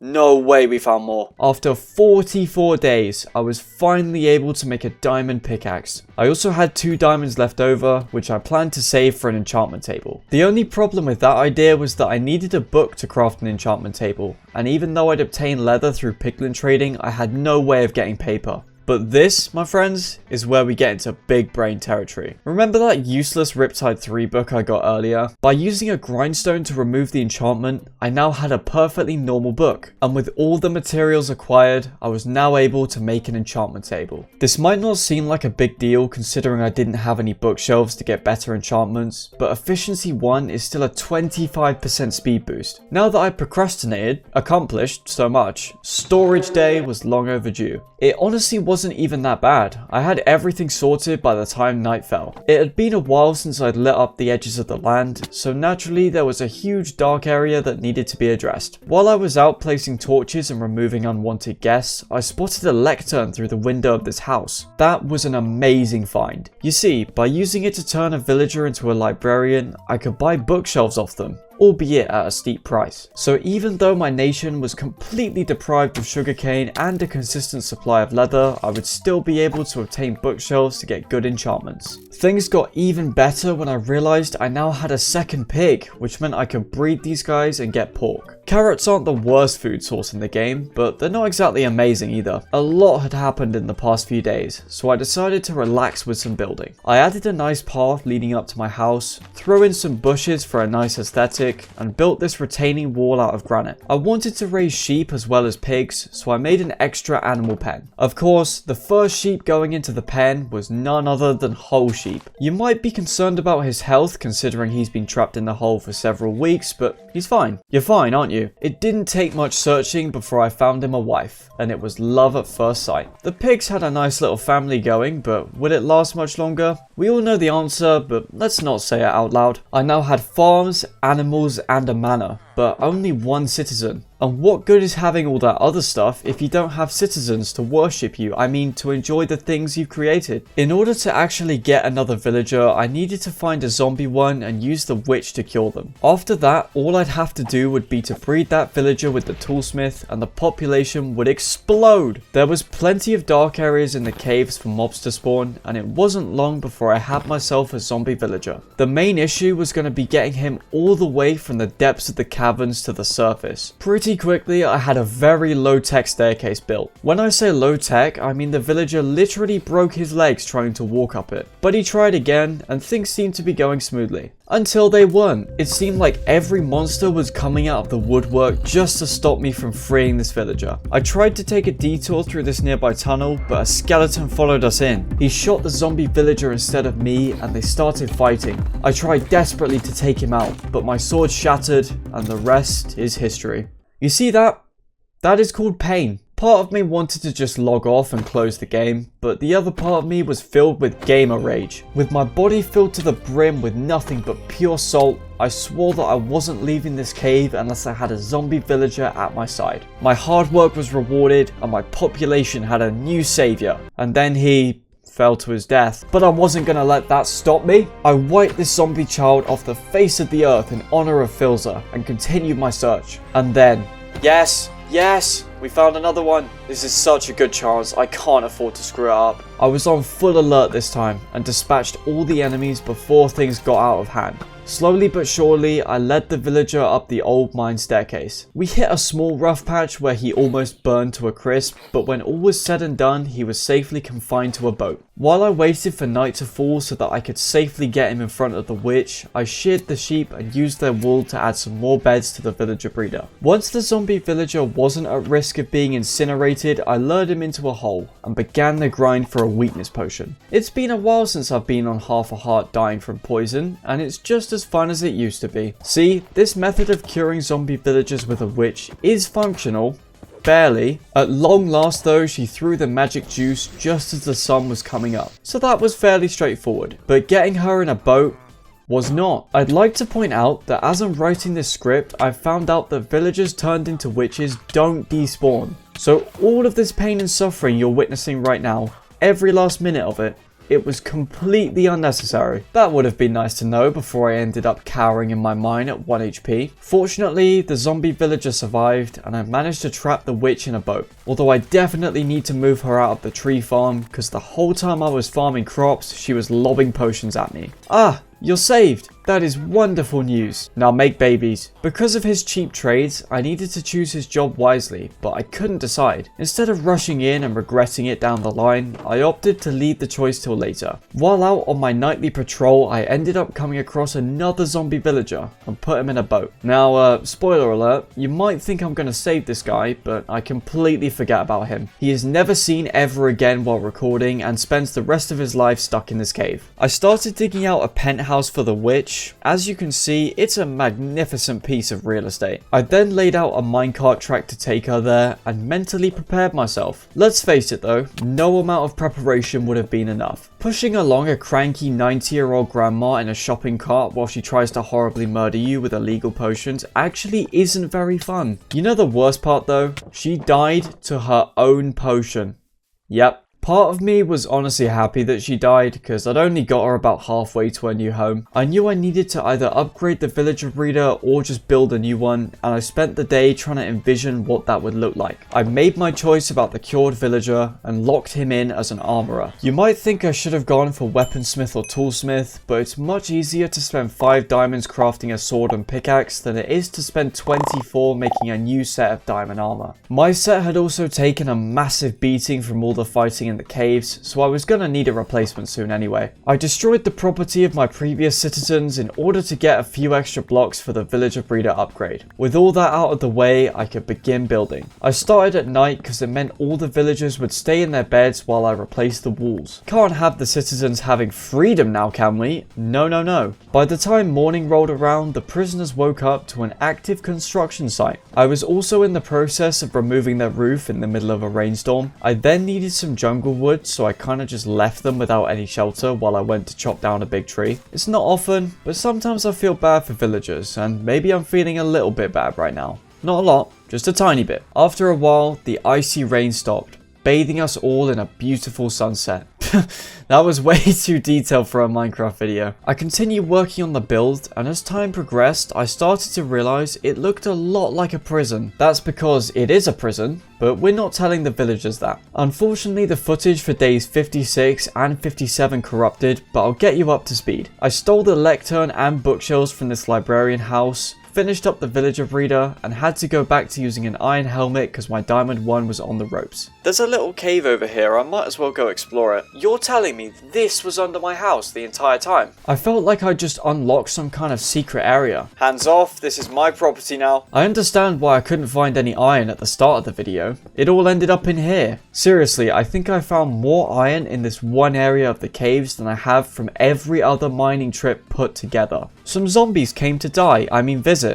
we found more. After 44 days, I was finally able to make a diamond pickaxe. I also had 2 diamonds left over, which I planned to save for an enchantment table. The only problem with that idea was that I needed a book to craft an enchantment table, and even though I'd obtained leather through piglin trading, I had no way of getting paper. But this, my friends, is where we get into big brain territory. Remember that useless Riptide 3 book I got earlier? By using a grindstone to remove the enchantment, I now had a perfectly normal book. And with all the materials acquired, I was now able to make an enchantment table. This might not seem like a big deal considering I didn't have any bookshelves to get better enchantments, but Efficiency 1 is still a 25% speed boost. Now that I procrastinated, accomplished so much, storage day was long overdue. It honestly wasn't even that bad. I had everything sorted by the time night fell. It had been a while since I'd lit up the edges of the land, so naturally there was a huge dark area that needed to be addressed. While I was out placing torches and removing unwanted guests, I spotted a lectern through the window of this house. That was an amazing find. You see, by using it to turn a villager into a librarian, I could buy bookshelves off them, albeit at a steep price. So even though my nation was completely deprived of sugarcane and a consistent supply of leather, I would still be able to obtain bookshelves to get good enchantments. Things got even better when I realized I now had a second pig, which meant I could breed these guys and get pork. Carrots aren't the worst food source in the game, but they're not exactly amazing either. A lot had happened in the past few days, so I decided to relax with some building. I added a nice path leading up to my house, threw in some bushes for a nice aesthetic, and built this retaining wall out of granite. I wanted to raise sheep as well as pigs, so I made an extra animal pen. Of course, the first sheep going into the pen was none other than Whole Sheep. You might be concerned about his health considering he's been trapped in the hole for several weeks, but he's fine. You're fine, aren't you? It didn't take much searching before I found him a wife, and it was love at first sight. The pigs had a nice little family going, but would it last much longer? We all know the answer, but let's not say it out loud. I now had farms, animals, and a manor, but only one citizen. And what good is having all that other stuff if you don't have citizens to worship you, to enjoy the things you've created? In order to actually get another villager, I needed to find a zombie one and use the witch to kill them. After that, all I'd have to do would be to breed that villager with the toolsmith and the population would explode. There was plenty of dark areas in the caves for mobs to spawn, and it wasn't long before I had myself a zombie villager. The main issue was going to be getting him all the way from the depths of the caverns to the surface. Pretty quickly, I had a very low-tech staircase built. When I say low-tech, I mean the villager literally broke his legs trying to walk up it. But he tried again, and things seemed to be going smoothly. Until they weren't. It seemed like every monster was coming out of the woodwork just to stop me from freeing this villager. I tried to take a detour through this nearby tunnel, but a skeleton followed us in. He shot the zombie villager instead of me, and they started fighting. I tried desperately to take him out, but my sword shattered, and the rest is history. You see that? That is called pain. Part of me wanted to just log off and close the game, but the other part of me was filled with gamer rage. With my body filled to the brim with nothing but pure salt, I swore that I wasn't leaving this cave unless I had a zombie villager at my side. My hard work was rewarded and my population had a new savior. And then he fell to his death. But I wasn't gonna let that stop me. I wiped this zombie child off the face of the earth in honor of Filza and continued my search. And then, yes, we found another one. This is such a good chance, I can't afford to screw it up. I was on full alert this time and dispatched all the enemies before things got out of hand. Slowly but surely, I led the villager up the old mine staircase. We hit a small rough patch where he almost burned to a crisp, but when all was said and done, he was safely confined to a boat. While I waited for night to fall so that I could safely get him in front of the witch, I sheared the sheep and used their wool to add some more beds to the villager breeder. Once the zombie villager wasn't at risk of being incinerated, I lured him into a hole and began the grind for a weakness potion. It's been a while since I've been on half a heart dying from poison, and it's just as fun as it used to be. See, this method of curing zombie villagers with a witch is functional. Barely. At long last though, she threw the magic juice just as the sun was coming up. So that was fairly straightforward. But getting her in a boat was not. I'd like to point out that as I'm writing this script, I've found out that villagers turned into witches don't despawn. So all of this pain and suffering you're witnessing right now, every last minute of it, it was completely unnecessary. That would have been nice to know before I ended up cowering in my mine at 1 HP. Fortunately, the zombie villager survived and I managed to trap the witch in a boat. Although I definitely need to move her out of the tree farm because the whole time I was farming crops, she was lobbing potions at me. Ah, you're saved. That is wonderful news. Now make babies. Because of his cheap trades, I needed to choose his job wisely, but I couldn't decide. Instead of rushing in and regretting it down the line, I opted to leave the choice till later. While out on my nightly patrol, I ended up coming across another zombie villager and put him in a boat. Now, spoiler alert, you might think I'm gonna save this guy, but I completely forget about him. He is never seen ever again while recording and spends the rest of his life stuck in this cave. I started digging out a penthouse for the witch. As you can see, it's a magnificent piece of real estate. I then laid out a minecart track to take her there and mentally prepared myself. Let's face it though, no amount of preparation would have been enough. Pushing along a cranky 90-year-old grandma in a shopping cart while she tries to horribly murder you with illegal potions actually isn't very fun. You know the worst part though? She died to her own potion. Yep. Part of me was honestly happy that she died because I'd only got her about halfway to her new home. I knew I needed to either upgrade the villager breeder or just build a new one, and I spent the day trying to envision what that would look like. I made my choice about the cured villager and locked him in as an armorer. You might think I should have gone for weaponsmith or toolsmith, but it's much easier to spend 5 diamonds crafting a sword and pickaxe than it is to spend 24 making a new set of diamond armor. My set had also taken a massive beating from all the fighting in the caves, so I was gonna need a replacement soon anyway. I destroyed the property of my previous citizens in order to get a few extra blocks for the villager breeder upgrade. With all that out of the way, I could begin building. I started at night because it meant all the villagers would stay in their beds while I replaced the walls. Can't have the citizens having freedom now, can we? No, no, no. By the time morning rolled around, the prisoners woke up to an active construction site. I was also in the process of removing their roof in the middle of a rainstorm. I then needed some jungle wood, so I kind of just left them without any shelter while I went to chop down a big tree. It's not often, but sometimes I feel bad for villagers, and maybe I'm feeling a little bit bad right now. Not a lot, just a tiny bit. After a while, the icy rain stopped, bathing us all in a beautiful sunset. That was way too detailed for a Minecraft video. I continued working on the build, and as time progressed, I started to realize it looked a lot like a prison. That's because it is a prison, but we're not telling the villagers that. Unfortunately, the footage for days 56 and 57 corrupted, but I'll get you up to speed. I stole the lectern and bookshelves from this librarian house, finished up the villager breeder, and had to go back to using an iron helmet because my diamond one was on the ropes. There's a little cave over here, I might as well go explore it. You're telling me this was under my house the entire time? I felt like I just unlocked some kind of secret area. Hands off, this is my property now. I understand why I couldn't find any iron at the start of the video. It all ended up in here. Seriously, I think I found more iron in this one area of the caves than I have from every other mining trip put together. Some zombies came to visit.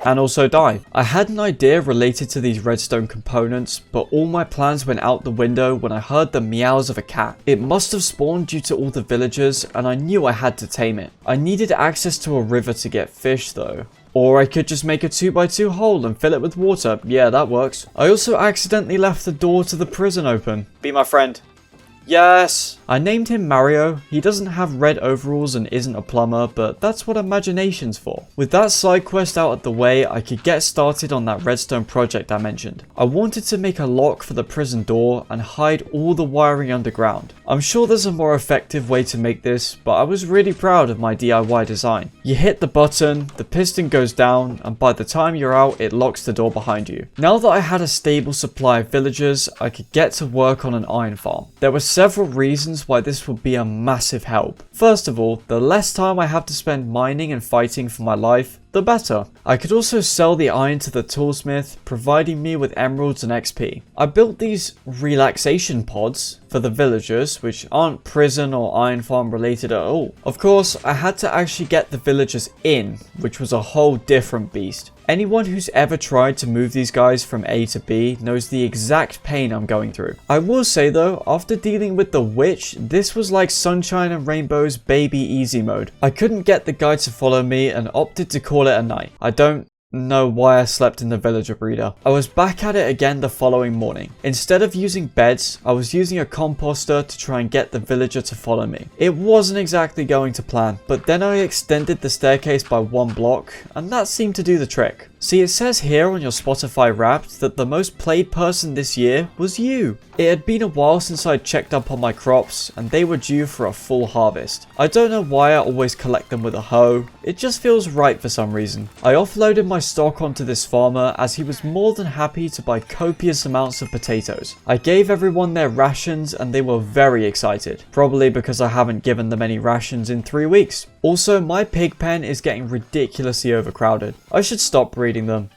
And also die. I had an idea related to these redstone components, but all my plans went out the window when I heard the meows of a cat. It must have spawned due to all the villagers, and I knew I had to tame it. I needed access to a river to get fish though. Or I could just make a 2x2 hole and fill it with water. Yeah, that works. I also accidentally left the door to the prison open. Be my friend. Yes! I named him Mario. He doesn't have red overalls and isn't a plumber, but that's what imagination's for. With that side quest out of the way, I could get started on that redstone project I mentioned. I wanted to make a lock for the prison door and hide all the wiring underground. I'm sure there's a more effective way to make this, but I was really proud of my DIY design. You hit the button, the piston goes down, and by the time you're out, it locks the door behind you. Now that I had a stable supply of villagers, I could get to work on an iron farm. There were several reasons why this would be a massive help. First of all, the less time I have to spend mining and fighting for my life, the better. I could also sell the iron to the toolsmith, providing me with emeralds and XP. I built these relaxation pods for the villagers, which aren't prison or iron farm related at all. Of course, I had to actually get the villagers in, which was a whole different beast. Anyone who's ever tried to move these guys from A to B knows the exact pain I'm going through. I will say though, after dealing with the witch, this was like Sunshine and Rainbow's baby easy mode. I couldn't get the guy to follow me and opted to call it a night. I don't know why I slept in the villager breeder. I was back at it again the following morning. Instead of using beds, I was using a composter to try and get the villager to follow me. It wasn't exactly going to plan, but then I extended the staircase by 1 block, and that seemed to do the trick. See, it says here on your Spotify Wrapped that the most played person this year was you. It had been a while since I'd checked up on my crops, and they were due for a full harvest. I don't know why I always collect them with a hoe, it just feels right for some reason. I offloaded my stock onto this farmer as he was more than happy to buy copious amounts of potatoes. I gave everyone their rations and they were very excited, probably because I haven't given them any rations in 3 weeks. Also, my pig pen is getting ridiculously overcrowded. I should stop breeding them.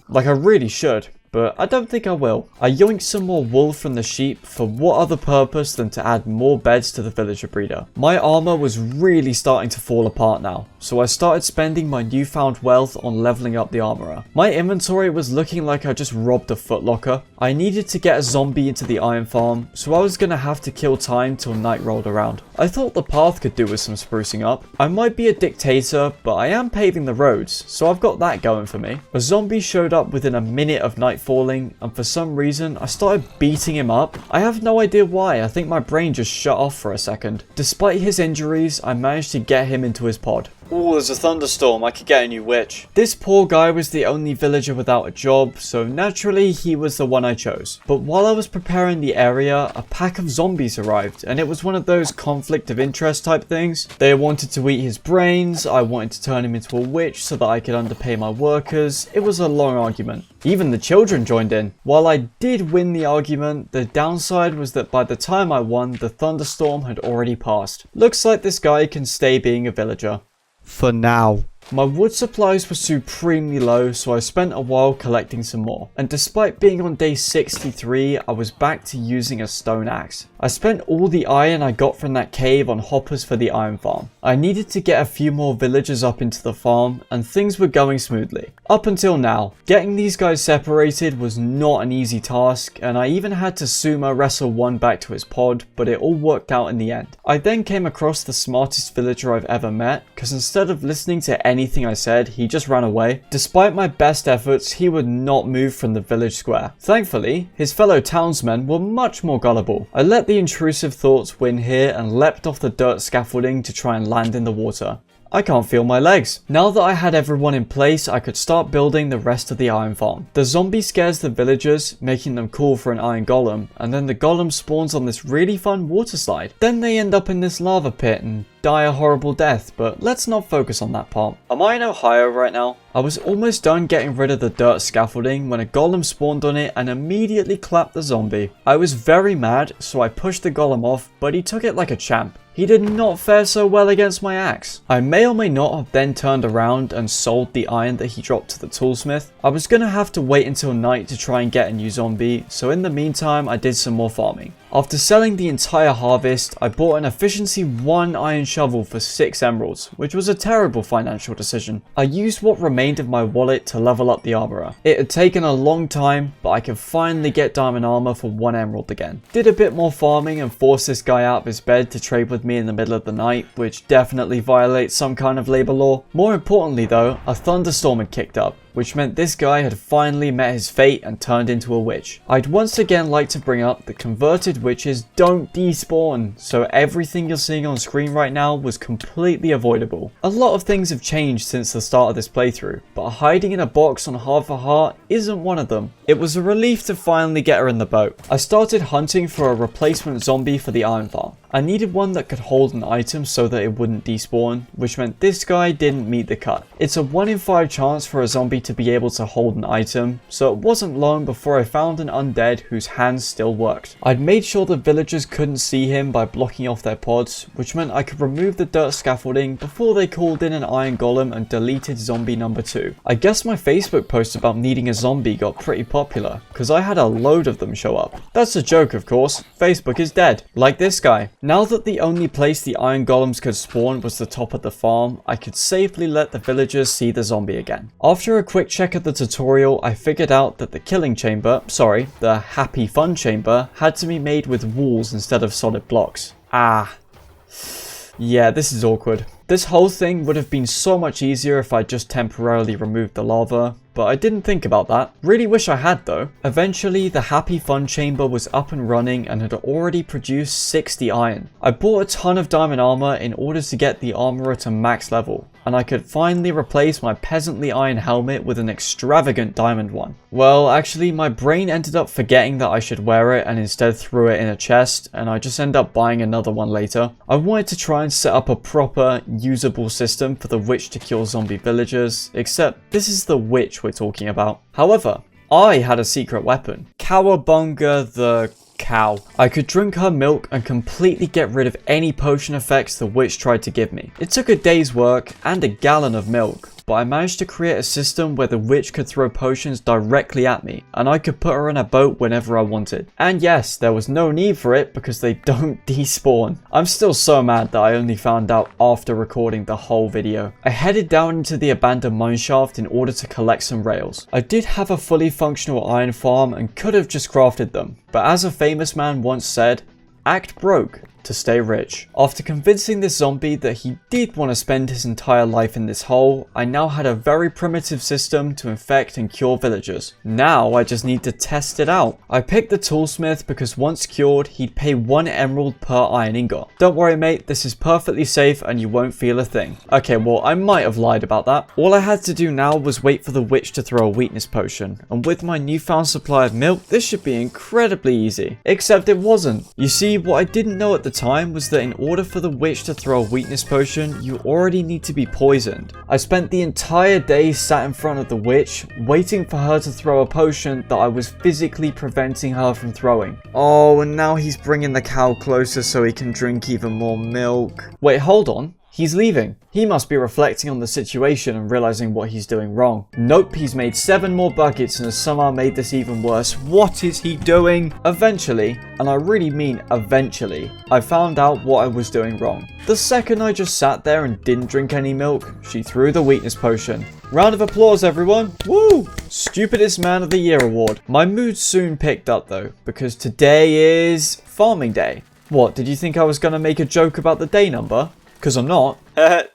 Like, I really should, but I don't think I will. I yoinked some more wool from the sheep for what other purpose than to add more beds to the villager breeder. My armor was really starting to fall apart now, so I started spending my newfound wealth on leveling up the armorer. My inventory was looking like I just robbed a footlocker. I needed to get a zombie into the iron farm, so I was gonna have to kill time till night rolled around. I thought the path could do with some sprucing up. I might be a dictator, but I am paving the roads, so I've got that going for me. A zombie showed up within a minute of night falling, and for some reason I started beating him up. I have no idea why, I think my brain just shut off for a second. Despite his injuries, I managed to get him into his pod. Ooh, there's a thunderstorm, I could get a new witch. This poor guy was the only villager without a job, so naturally he was the one I chose. But while I was preparing the area, a pack of zombies arrived, and it was one of those conflict of interest type things. They wanted to eat his brains, I wanted to turn him into a witch so that I could underpay my workers. It was a long argument. Even the children joined in. While I did win the argument, the downside was that by the time I won, the thunderstorm had already passed. Looks like this guy can stay being a villager. For now. My wood supplies were supremely low, so I spent a while collecting some more. And despite being on day 63, I was back to using a stone axe. I spent all the iron I got from that cave on hoppers for the iron farm. I needed to get a few more villagers up into the farm, and things were going smoothly. Up until now. Getting these guys separated was not an easy task, and I even had to sumo wrestle one back to his pod, but it all worked out in the end. I then came across the smartest villager I've ever met, because instead of listening to anything I said, he just ran away. Despite my best efforts, he would not move from the village square. Thankfully, his fellow townsmen were much more gullible. I let the intrusive thoughts win here and leapt off the dirt scaffolding to try and land in the water. I can't feel my legs. Now that I had everyone in place, I could start building the rest of the iron farm. The zombie scares the villagers, making them call for an iron golem, and then the golem spawns on this really fun water slide. Then they end up in this lava pit and die a horrible death, but let's not focus on that part. Am I in Ohio right now? I was almost done getting rid of the dirt scaffolding when a golem spawned on it and immediately clapped the zombie. I was very mad, so I pushed the golem off, but he took it like a champ. He did not fare so well against my axe. I may or may not have then turned around and sold the iron that he dropped to the toolsmith. I was gonna have to wait until night to try and get a new zombie, so in the meantime I did some more farming. After selling the entire harvest, I bought an efficiency 1 iron shovel for 6 emeralds, which was a terrible financial decision. I used what remained of my wallet to level up the armorer. It had taken a long time, but I could finally get diamond armor for 1 emerald again. Did a bit more farming and forced this guy out of his bed to trade with me in the middle of the night, which definitely violates some kind of labor law. More importantly though, a thunderstorm had kicked up, which meant this guy had finally met his fate and turned into a witch. I'd once again like to bring up that converted witches don't despawn, so everything you're seeing on screen right now was completely avoidable. A lot of things have changed since the start of this playthrough, but hiding in a box on half a heart isn't one of them. It was a relief to finally get her in the boat. I started hunting for a replacement zombie for the iron farm. I needed one that could hold an item so that it wouldn't despawn, which meant this guy didn't meet the cut. It's a 1 in 5 chance for a zombie to be able to hold an item, so it wasn't long before I found an undead whose hands still worked. I'd made sure the villagers couldn't see him by blocking off their pods, which meant I could remove the dirt scaffolding before they called in an iron golem and deleted zombie number 2. I guess my Facebook post about needing a zombie got pretty popular, because I had a load of them show up. That's a joke, of course. Facebook is dead. Like this guy. Now that the only place the iron golems could spawn was the top of the farm, I could safely let the villagers see the zombie again. After a quick check of the tutorial, I figured out that the killing chamber, the happy fun chamber, had to be made with walls instead of solid blocks. Yeah, this is awkward. This whole thing would have been so much easier if I just temporarily removed the lava, but I didn't think about that. Really wish I had though. Eventually, the Happy Fun Chamber was up and running and had already produced 60 iron. I bought a ton of diamond armor in order to get the armorer to max level, and I could finally replace my peasantly iron helmet with an extravagant diamond one. Well, actually, my brain ended up forgetting that I should wear it and instead threw it in a chest, and I just ended up buying another one later. I wanted to try and set up a proper, usable system for the witch to kill zombie villagers, except this is the witch we're talking about. However, I had a secret weapon. Cowabunga the cow. I could drink her milk and completely get rid of any potion effects the witch tried to give me. It took a day's work and a gallon of milk, but I managed to create a system where the witch could throw potions directly at me, and I could put her in a boat whenever I wanted. And yes, there was no need for it because they don't despawn. I'm still so mad that I only found out after recording the whole video. I headed down into the abandoned mineshaft in order to collect some rails. I did have a fully functional iron farm and could have just crafted them, but as a famous man once said, act broke to stay rich. After convincing this zombie that he did want to spend his entire life in this hole, I now had a very primitive system to infect and cure villagers. Now I just need to test it out. I picked the toolsmith because once cured, he'd pay 1 emerald per iron ingot. Don't worry mate, this is perfectly safe and you won't feel a thing. Okay, well I might have lied about that. All I had to do now was wait for the witch to throw a weakness potion, and with my newfound supply of milk, this should be incredibly easy. Except it wasn't. You see, what I didn't know at the time was that in order for the witch to throw a weakness potion, you already need to be poisoned. I spent the entire day sat in front of the witch, waiting for her to throw a potion that I was physically preventing her from throwing. Oh, and now he's bringing the cow closer so he can drink even more milk. Wait, hold on. He's leaving. He must be reflecting on the situation and realizing what he's doing wrong. Nope, he's made 7 more buckets and has somehow made this even worse. What is he doing? Eventually, and I really mean eventually, I found out what I was doing wrong. The second I just sat there and didn't drink any milk, she threw the weakness potion. Round of applause everyone. Woo! Stupidest Man of the Year award. My mood soon picked up though, because today is farming day. What, did you think I was gonna make a joke about the day number? Because I'm not.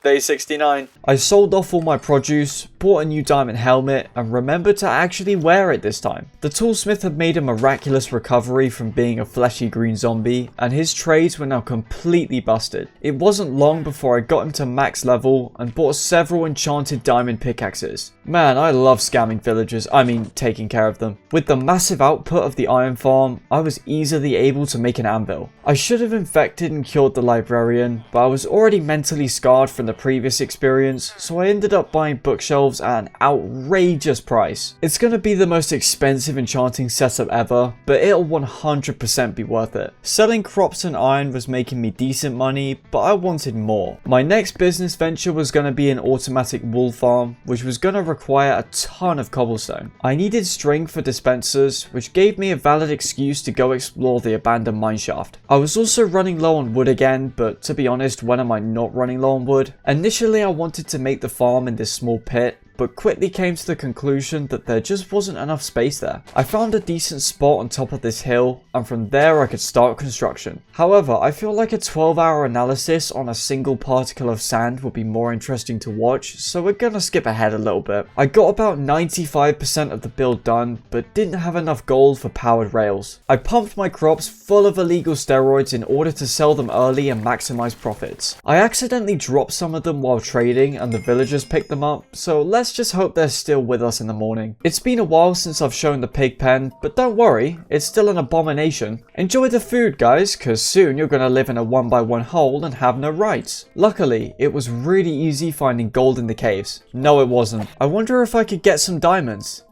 Day 69. I sold off all my produce, bought a new diamond helmet, and remembered to actually wear it this time. The toolsmith had made a miraculous recovery from being a fleshy green zombie, and his trades were now completely busted. It wasn't long before I got him to max level and bought several enchanted diamond pickaxes. Man, I love scamming villagers, taking care of them. With the massive output of the iron farm, I was easily able to make an anvil. I should have infected and cured the librarian, but I was already mentally scarred from the previous experience, so I ended up buying bookshelves at an outrageous price. It's gonna be the most expensive enchanting setup ever, but it'll 100% be worth it. Selling crops and iron was making me decent money, but I wanted more. My next business venture was gonna be an automatic wool farm, which was gonna require a ton of cobblestone. I needed string for dispensers, which gave me a valid excuse to go explore the abandoned mineshaft. I was also running low on wood again, but to be honest, when am I not running low on wood? Initially I wanted to make the farm in this small pit, but quickly came to the conclusion that there just wasn't enough space there. I found a decent spot on top of this hill, and from there I could start construction. However, I feel like a 12-hour analysis on a single particle of sand would be more interesting to watch, so we're gonna skip ahead a little bit. I got about 95% of the build done, but didn't have enough gold for powered rails. I pumped my crops full of illegal steroids in order to sell them early and maximize profits. I accidentally dropped some of them while trading and the villagers picked them up, so let's just hope they're still with us in the morning. It's been a while since I've shown the pig pen, but don't worry, it's still an abomination. Enjoy the food guys, cause soon you're gonna live in a 1x1 hole and have no rights. Luckily, it was really easy finding gold in the caves. No it wasn't. I wonder if I could get some diamonds.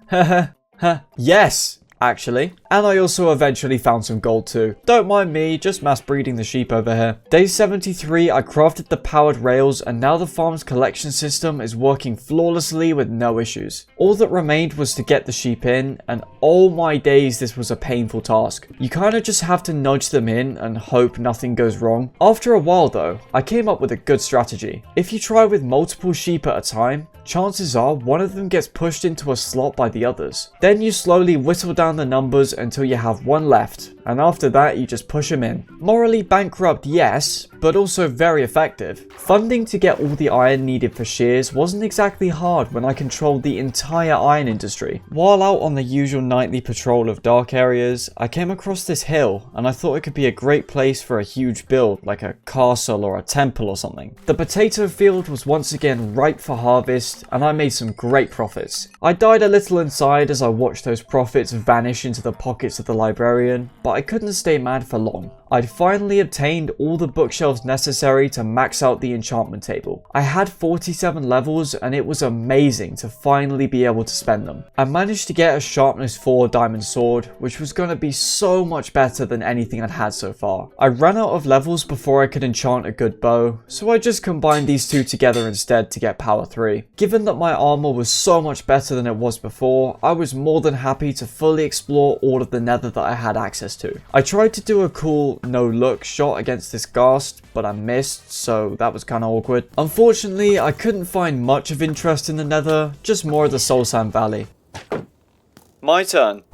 Yes! Actually. And I also eventually found some gold too. Don't mind me, just mass breeding the sheep over here. Day 73, I crafted the powered rails and now the farm's collection system is working flawlessly with no issues. All that remained was to get the sheep in, and oh my days, this was a painful task. You kind of just have to nudge them in and hope nothing goes wrong. After a while though, I came up with a good strategy. If you try with multiple sheep at a time, chances are one of them gets pushed into a slot by the others. Then you slowly whittle down the numbers until you have one left, and after that you just push them in. Morally bankrupt, yes, but also very effective. Funding to get all the iron needed for shears wasn't exactly hard when I controlled the entire iron industry. While out on the usual nightly patrol of dark areas, I came across this hill and I thought it could be a great place for a huge build like a castle or a temple or something. The potato field was once again ripe for harvest and I made some great profits. I died a little inside as I watched those profits vanish into the pockets of the librarian, but I couldn't stay mad for long. I'd finally obtained all the bookshelves necessary to max out the enchantment table. I had 47 levels and it was amazing to finally be able to spend them. I managed to get a sharpness 4 diamond sword, which was going to be so much better than anything I'd had so far. I ran out of levels before I could enchant a good bow, so I just combined these two together instead to get power 3. Given that my armor was so much better than it was before, I was more than happy to fully explore all of the nether that I had access to. I tried to do a cool no-look shot against this ghast, but I missed, so that was kinda awkward. Unfortunately, I couldn't find much of interest in the nether, just more of the Soul Sand Valley. My turn.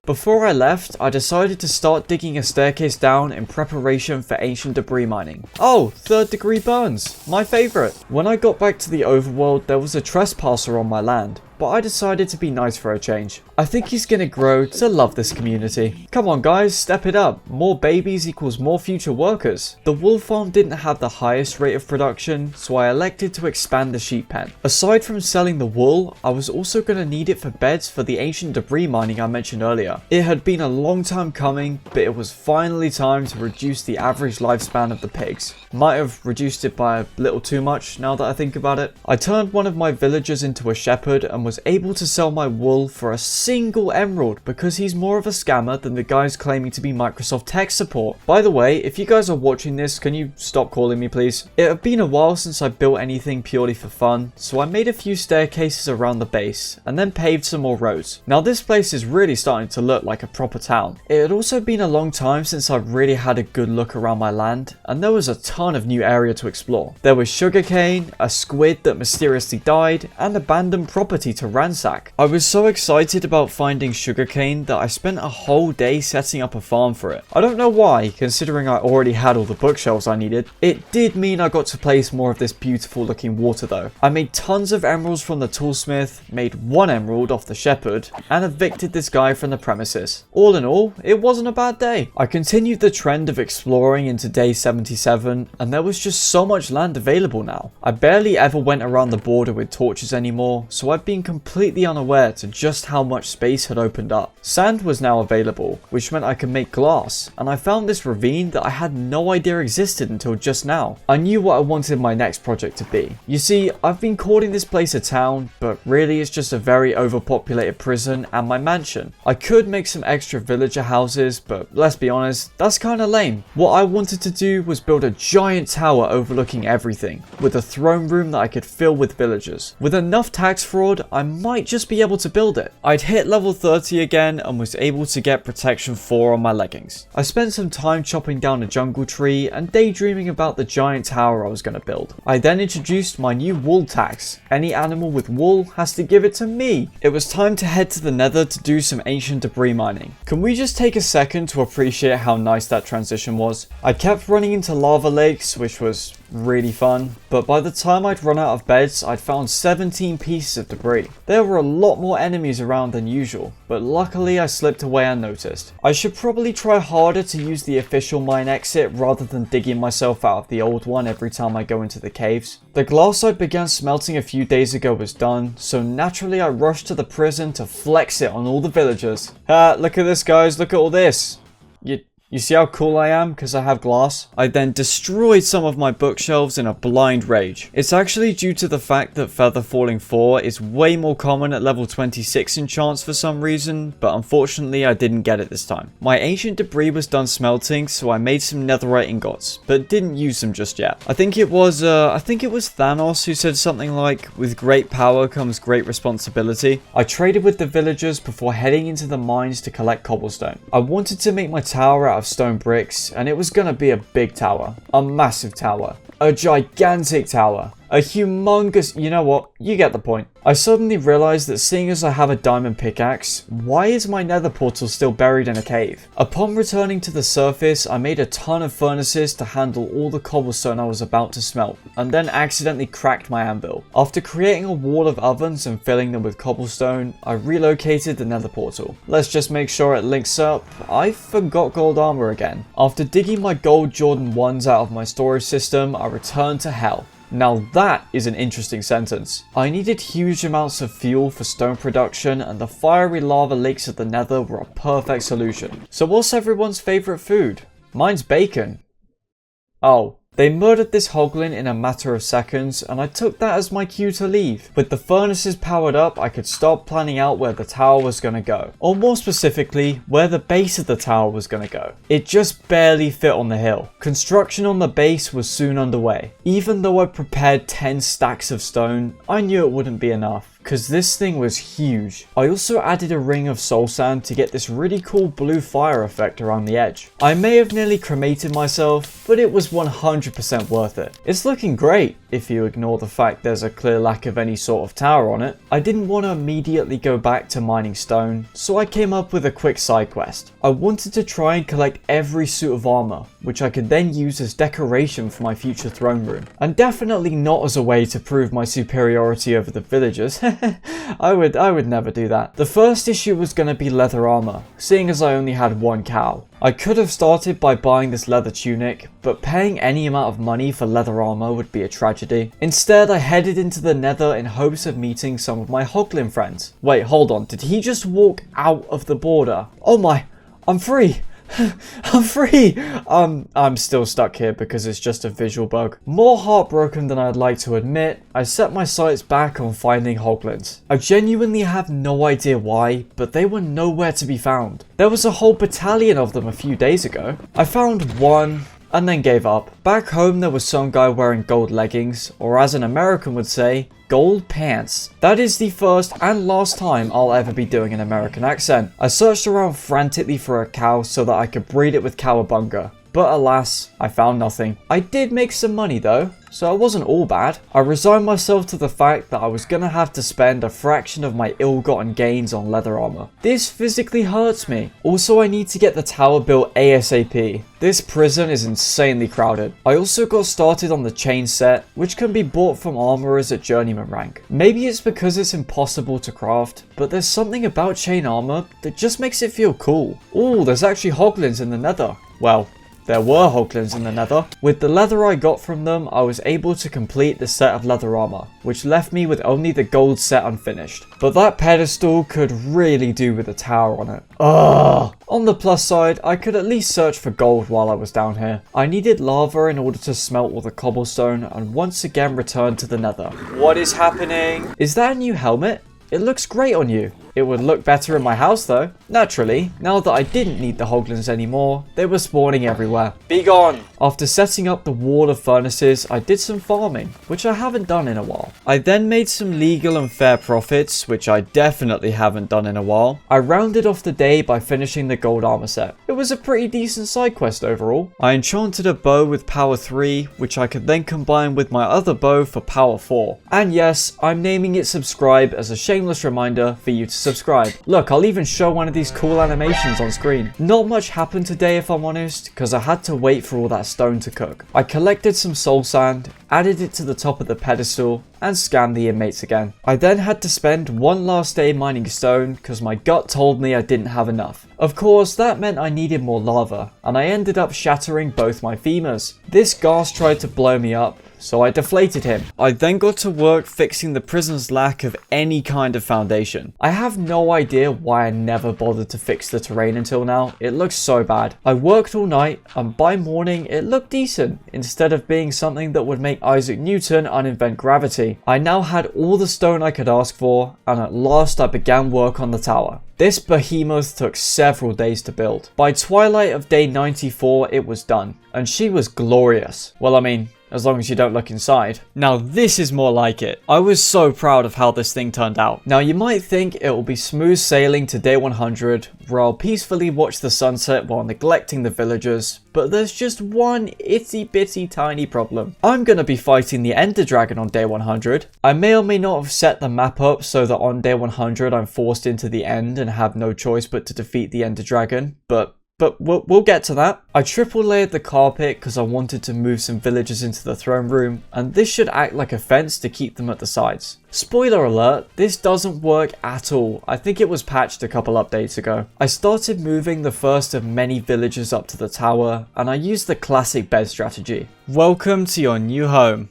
Before I left, I decided to start digging a staircase down in preparation for ancient debris mining. Oh, 3rd degree burns, my favourite. When I got back to the overworld, there was a trespasser on my land, but I decided to be nice for a change. I think he's gonna grow to love this community. Come on guys, step it up. More babies equals more future workers. The wool farm didn't have the highest rate of production, so I elected to expand the sheep pen. Aside from selling the wool, I was also gonna need it for beds for the ancient debris mining I mentioned earlier. It had been a long time coming, but it was finally time to reduce the average lifespan of the pigs. Might have reduced it by a little too much now that I think about it. I turned one of my villagers into a shepherd and was able to sell my wool for a single emerald because he's more of a scammer than the guys claiming to be Microsoft tech support. By the way, if you guys are watching this, can you stop calling me please? It had been a while since I built anything purely for fun, so I made a few staircases around the base and then paved some more roads. Now this place is really starting to look like a proper town. It had also been a long time since I really had a good look around my land, and there was a ton of new area to explore. There was sugarcane, a squid that mysteriously died, and abandoned property to ransack. I was so excited about finding sugarcane that I spent a whole day setting up a farm for it. I don't know why, considering I already had all the bookshelves I needed. It did mean I got to place more of this beautiful looking water though. I made tons of emeralds from the toolsmith, made 1 emerald off the shepherd, and evicted this guy from the premises. All in all, it wasn't a bad day. I continued the trend of exploring into day 77, and there was just so much land available now. I barely ever went around the border with torches anymore, so I've been completely unaware to just how much space had opened up. Sand was now available, which meant I could make glass, and I found this ravine that I had no idea existed until just now. I knew what I wanted my next project to be. You see, I've been calling this place a town, but really it's just a very overpopulated prison and my mansion. I could make some extra villager houses, but let's be honest, that's kinda lame. What I wanted to do was build a giant tower overlooking everything, with a throne room that I could fill with villagers. With enough tax fraud, I might just be able to build it. I'd hit level 30 again and was able to get protection 4 on my leggings. I spent some time chopping down a jungle tree and daydreaming about the giant tower I was going to build. I then introduced my new wool tax. Any animal with wool has to give it to me. It was time to head to the nether to do some ancient debris mining. Can we just take a second to appreciate how nice that transition was? I kept running into lava lakes, which was really fun, but by the time I'd run out of beds, I'd found 17 pieces of debris. There were a lot more enemies around than usual, but luckily I slipped away unnoticed. I should probably try harder to use the official mine exit rather than digging myself out of the old one every time I go into the caves. The glass I began smelting a few days ago was done, so naturally I rushed to the prison to flex it on all the villagers. Look at this guys, look at all this. You see how cool I am because I have glass? I then destroyed some of my bookshelves in a blind rage. It's actually due to the fact that Feather Falling 4 is way more common at level 26 enchants for some reason, but unfortunately I didn't get it this time. My ancient debris was done smelting, so I made some netherite ingots, but didn't use them just yet. I think it was Thanos who said something like, with great power comes great responsibility. I traded with the villagers before heading into the mines to collect cobblestone. I wanted to make my tower out of stone bricks, and it was gonna be a big tower, a massive tower, a gigantic tower, a humongous, you know what, you get the point. I suddenly realized that seeing as I have a diamond pickaxe, why is my nether portal still buried in a cave? Upon returning to the surface, I made a ton of furnaces to handle all the cobblestone I was about to smelt, and then accidentally cracked my anvil. After creating a wall of ovens and filling them with cobblestone, I relocated the nether portal. Let's just make sure it links up. I forgot gold armor again. After digging my gold Jordan 1s out of my storage system, I returned to hell. Now that is an interesting sentence. I needed huge amounts of fuel for stone production, and the fiery lava lakes of the nether were a perfect solution. So what's everyone's favourite food? Mine's bacon. Oh. They murdered this hoglin in a matter of seconds, and I took that as my cue to leave. With the furnaces powered up, I could start planning out where the tower was gonna go. Or more specifically, where the base of the tower was gonna go. It just barely fit on the hill. Construction on the base was soon underway. Even though I prepared 10 stacks of stone, I knew it wouldn't be enough, because this thing was huge. I also added a ring of soul sand to get this really cool blue fire effect around the edge. I may have nearly cremated myself, but it was 100% worth it. It's looking great, if you ignore the fact there's a clear lack of any sort of tower on it. I didn't want to immediately go back to mining stone, so I came up with a quick side quest. I wanted to try and collect every suit of armor, which I could then use as decoration for my future throne room. And definitely not as a way to prove my superiority over the villagers. I would never do that. The first issue was going to be leather armor, seeing as I only had one cow. I could have started by buying this leather tunic, but paying any amount of money for leather armor would be a tragedy. Instead, I headed into the nether in hopes of meeting some of my hoglin friends. Wait, hold on, did he just walk out of the border? Oh my, I'm free! I'm free! I'm still stuck here because it's just a visual bug. More heartbroken than I'd like to admit, I set my sights back on finding hoglins. I genuinely have no idea why, but they were nowhere to be found. There was a whole battalion of them a few days ago. I found one, and then gave up. Back home there was some guy wearing gold leggings, or as an American would say, gold pants. That is the first and last time I'll ever be doing an American accent. I searched around frantically for a cow so that I could breed it with cowabunga, but alas, I found nothing. I did make some money though, so it wasn't all bad. I resigned myself to the fact that I was gonna have to spend a fraction of my ill-gotten gains on leather armor. This physically hurts me. Also, I need to get the tower built ASAP. This prison is insanely crowded. I also got started on the chain set, which can be bought from armorers at journeyman rank. Maybe it's because it's impossible to craft, but there's something about chain armor that just makes it feel cool. Ooh, there's actually hoglins in the nether. Well, there were hoglins in the nether. With the leather I got from them, I was able to complete the set of leather armor, which left me with only the gold set unfinished. But that pedestal could really do with a tower on it. Ugh! On the plus side, I could at least search for gold while I was down here. I needed lava in order to smelt all the cobblestone and once again return to the nether. What is happening? Is that a new helmet? It looks great on you. It would look better in my house though. Naturally, now that I didn't need the hoglins anymore, they were spawning everywhere. Be gone! After setting up the wall of furnaces, I did some farming, which I haven't done in a while. I then made some legal and fair profits, which I definitely haven't done in a while. I rounded off the day by finishing the gold armor set. It was a pretty decent side quest overall. I enchanted a bow with power 3, which I could then combine with my other bow for power 4. And yes, I'm naming it Subscribe as a shameless reminder for you to subscribe. Look, I'll even show one of these cool animations on screen. Not much happened today if I'm honest, because I had to wait for all that stone to cook. I collected some soul sand, added it to the top of the pedestal, and scanned the inmates again. I then had to spend one last day mining stone because my gut told me I didn't have enough. Of course, that meant I needed more lava, and I ended up shattering both my femurs. This ghast tried to blow me up, so I deflated him. I then got to work fixing the prison's lack of any kind of foundation. I have no idea why I never bothered to fix the terrain until now. It looks so bad. I worked all night, and by morning it looked decent, instead of being something that would make Isaac Newton uninvent gravity. I now had all the stone I could ask for, and at last I began work on the tower. This behemoth took several days to build. By twilight of day 94 it was done, and she was glorious. Well, I mean, as long as you don't look inside. Now this is more like it. I was so proud of how this thing turned out. Now you might think it will be smooth sailing to day 100, where I'll peacefully watch the sunset while neglecting the villagers, but there's just one itty bitty tiny problem. I'm gonna be fighting the Ender Dragon on day 100. I may or may not have set the map up so that on day 100 I'm forced into the end and have no choice but to defeat the Ender Dragon, but we'll get to that. I triple layered the carpet because I wanted to move some villagers into the throne room, and this should act like a fence to keep them at the sides. Spoiler alert, this doesn't work at all. I think it was patched a couple updates ago. I started moving the first of many villagers up to the tower, and I used the classic bed strategy. Welcome to your new home.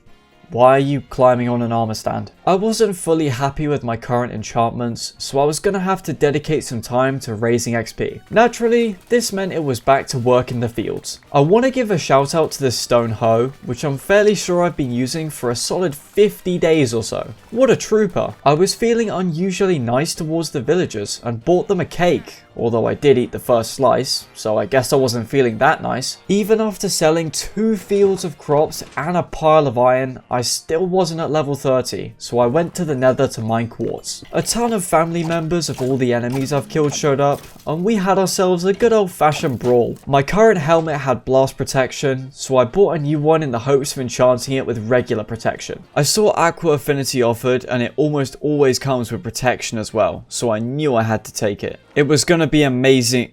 Why are you climbing on an armor stand? I wasn't fully happy with my current enchantments, so I was gonna have to dedicate some time to raising XP. Naturally, this meant it was back to work in the fields. I want to give a shout out to this stone hoe, which I'm fairly sure I've been using for a solid 50 days or so. What a trooper. I was feeling unusually nice towards the villagers and bought them a cake, although I did eat the first slice, so I guess I wasn't feeling that nice. Even after selling 2 fields of crops and a pile of iron, I still wasn't at level 30, so I went to the nether to mine quartz. A ton of family members of all the enemies I've killed showed up, and we had ourselves a good old fashioned brawl. My current helmet had blast protection, so I bought a new one in the hopes of enchanting it with regular protection. I saw Aqua Affinity offered, and it almost always comes with protection as well, so I knew I had to take it. It was gonna be amazing.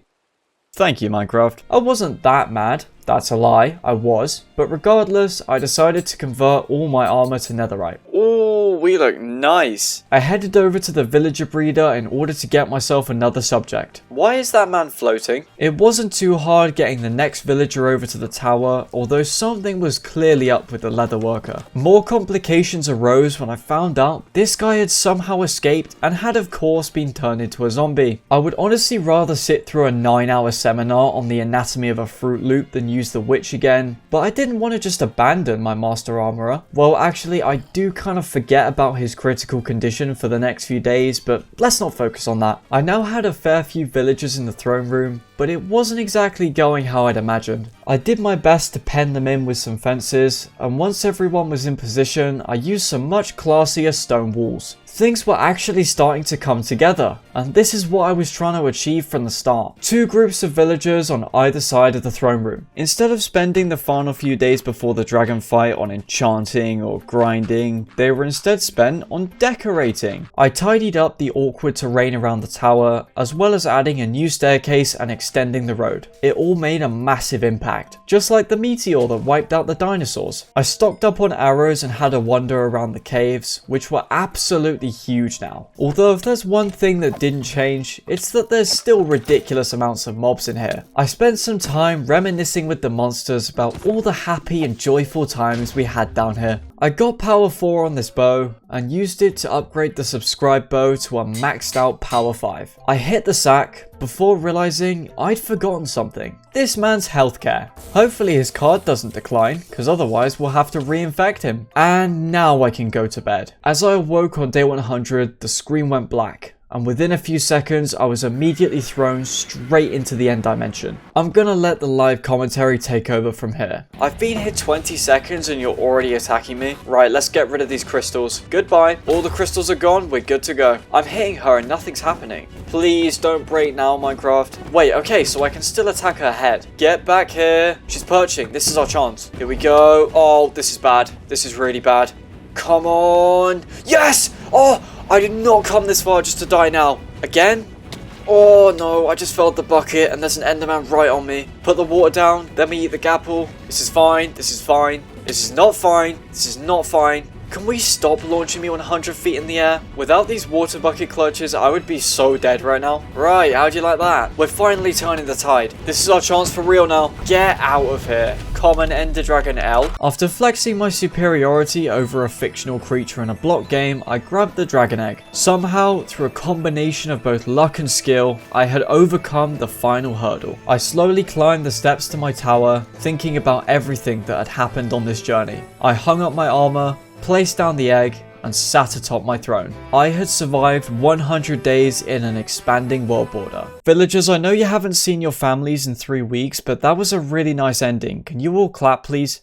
Thank you, Minecraft. I wasn't that mad. That's a lie, I was. But regardless, I decided to convert all my armor to netherite. Ooh, we look nice. I headed over to the villager breeder in order to get myself another subject. Why is that man floating? It wasn't too hard getting the next villager over to the tower, although something was clearly up with the leather worker. More complications arose when I found out this guy had somehow escaped and had of course been turned into a zombie. I would honestly rather sit through a 9-hour seminar on the anatomy of a Fruit Loop than use the witch again, but I didn't want to just abandon my master armorer. Well, actually, I do kind of forget about his critical condition for the next few days, but let's not focus on that. I now had a fair few villagers in the throne room, but it wasn't exactly going how I'd imagined. I did my best to pen them in with some fences, and once everyone was in position, I used some much classier stone walls. Things were actually starting to come together, and this is what I was trying to achieve from the start. 2 groups of villagers on either side of the throne room. Instead of spending the final few days before the dragon fight on enchanting or grinding, they were instead spent on decorating. I tidied up the awkward terrain around the tower, as well as adding a new staircase and extending the road. It all made a massive impact, just like the meteor that wiped out the dinosaurs. I stocked up on arrows and had a wander around the caves, which were absolutely huge now. Although if there's one thing that didn't change, it's that there's still ridiculous amounts of mobs in here. I spent some time reminiscing with the monsters about all the happy and joyful times we had down here. I got power 4 on this bow and used it to upgrade the subscribe bow to a maxed out power 5. I hit the sack before realizing I'd forgotten something. This man's healthcare. Hopefully his card doesn't decline, because otherwise we'll have to reinfect him. And now I can go to bed. As I awoke on day 100, the screen went black, and within a few seconds I was immediately thrown straight into the end dimension. I'm gonna let the live commentary take over from here. I've been here 20 seconds and you're already attacking me. Right, let's get rid of these crystals. Goodbye. All the crystals are gone, we're good to go. I'm hitting her and nothing's happening. Please don't break now, Minecraft. Wait, okay, so I can still attack her head. Get back here. She's perching, this is our chance. Here we go. Oh, this is bad. This is really bad. Come on. Yes! Oh! I did not come this far just to die now. Again? Oh no, I just filled the bucket and there's an enderman right on me. Put the water down, then we eat the gapple. This is fine, this is fine. This is not fine, this is not fine. Can we stop launching me 100 feet in the air? Without these water bucket clutches, I would be so dead right now. Right, how'd you like that? We're finally turning the tide. This is our chance for real now. Get out of here. Common Ender Dragon L. After flexing my superiority over a fictional creature in a block game, I grabbed the dragon egg. Somehow, through a combination of both luck and skill, I had overcome the final hurdle. I slowly climbed the steps to my tower, thinking about everything that had happened on this journey. I hung up my armor, placed down the egg, and sat atop my throne. I had survived 100 days in an expanding world border. Villagers, I know you haven't seen your families in 3 weeks, but that was a really nice ending. Can you all clap, please?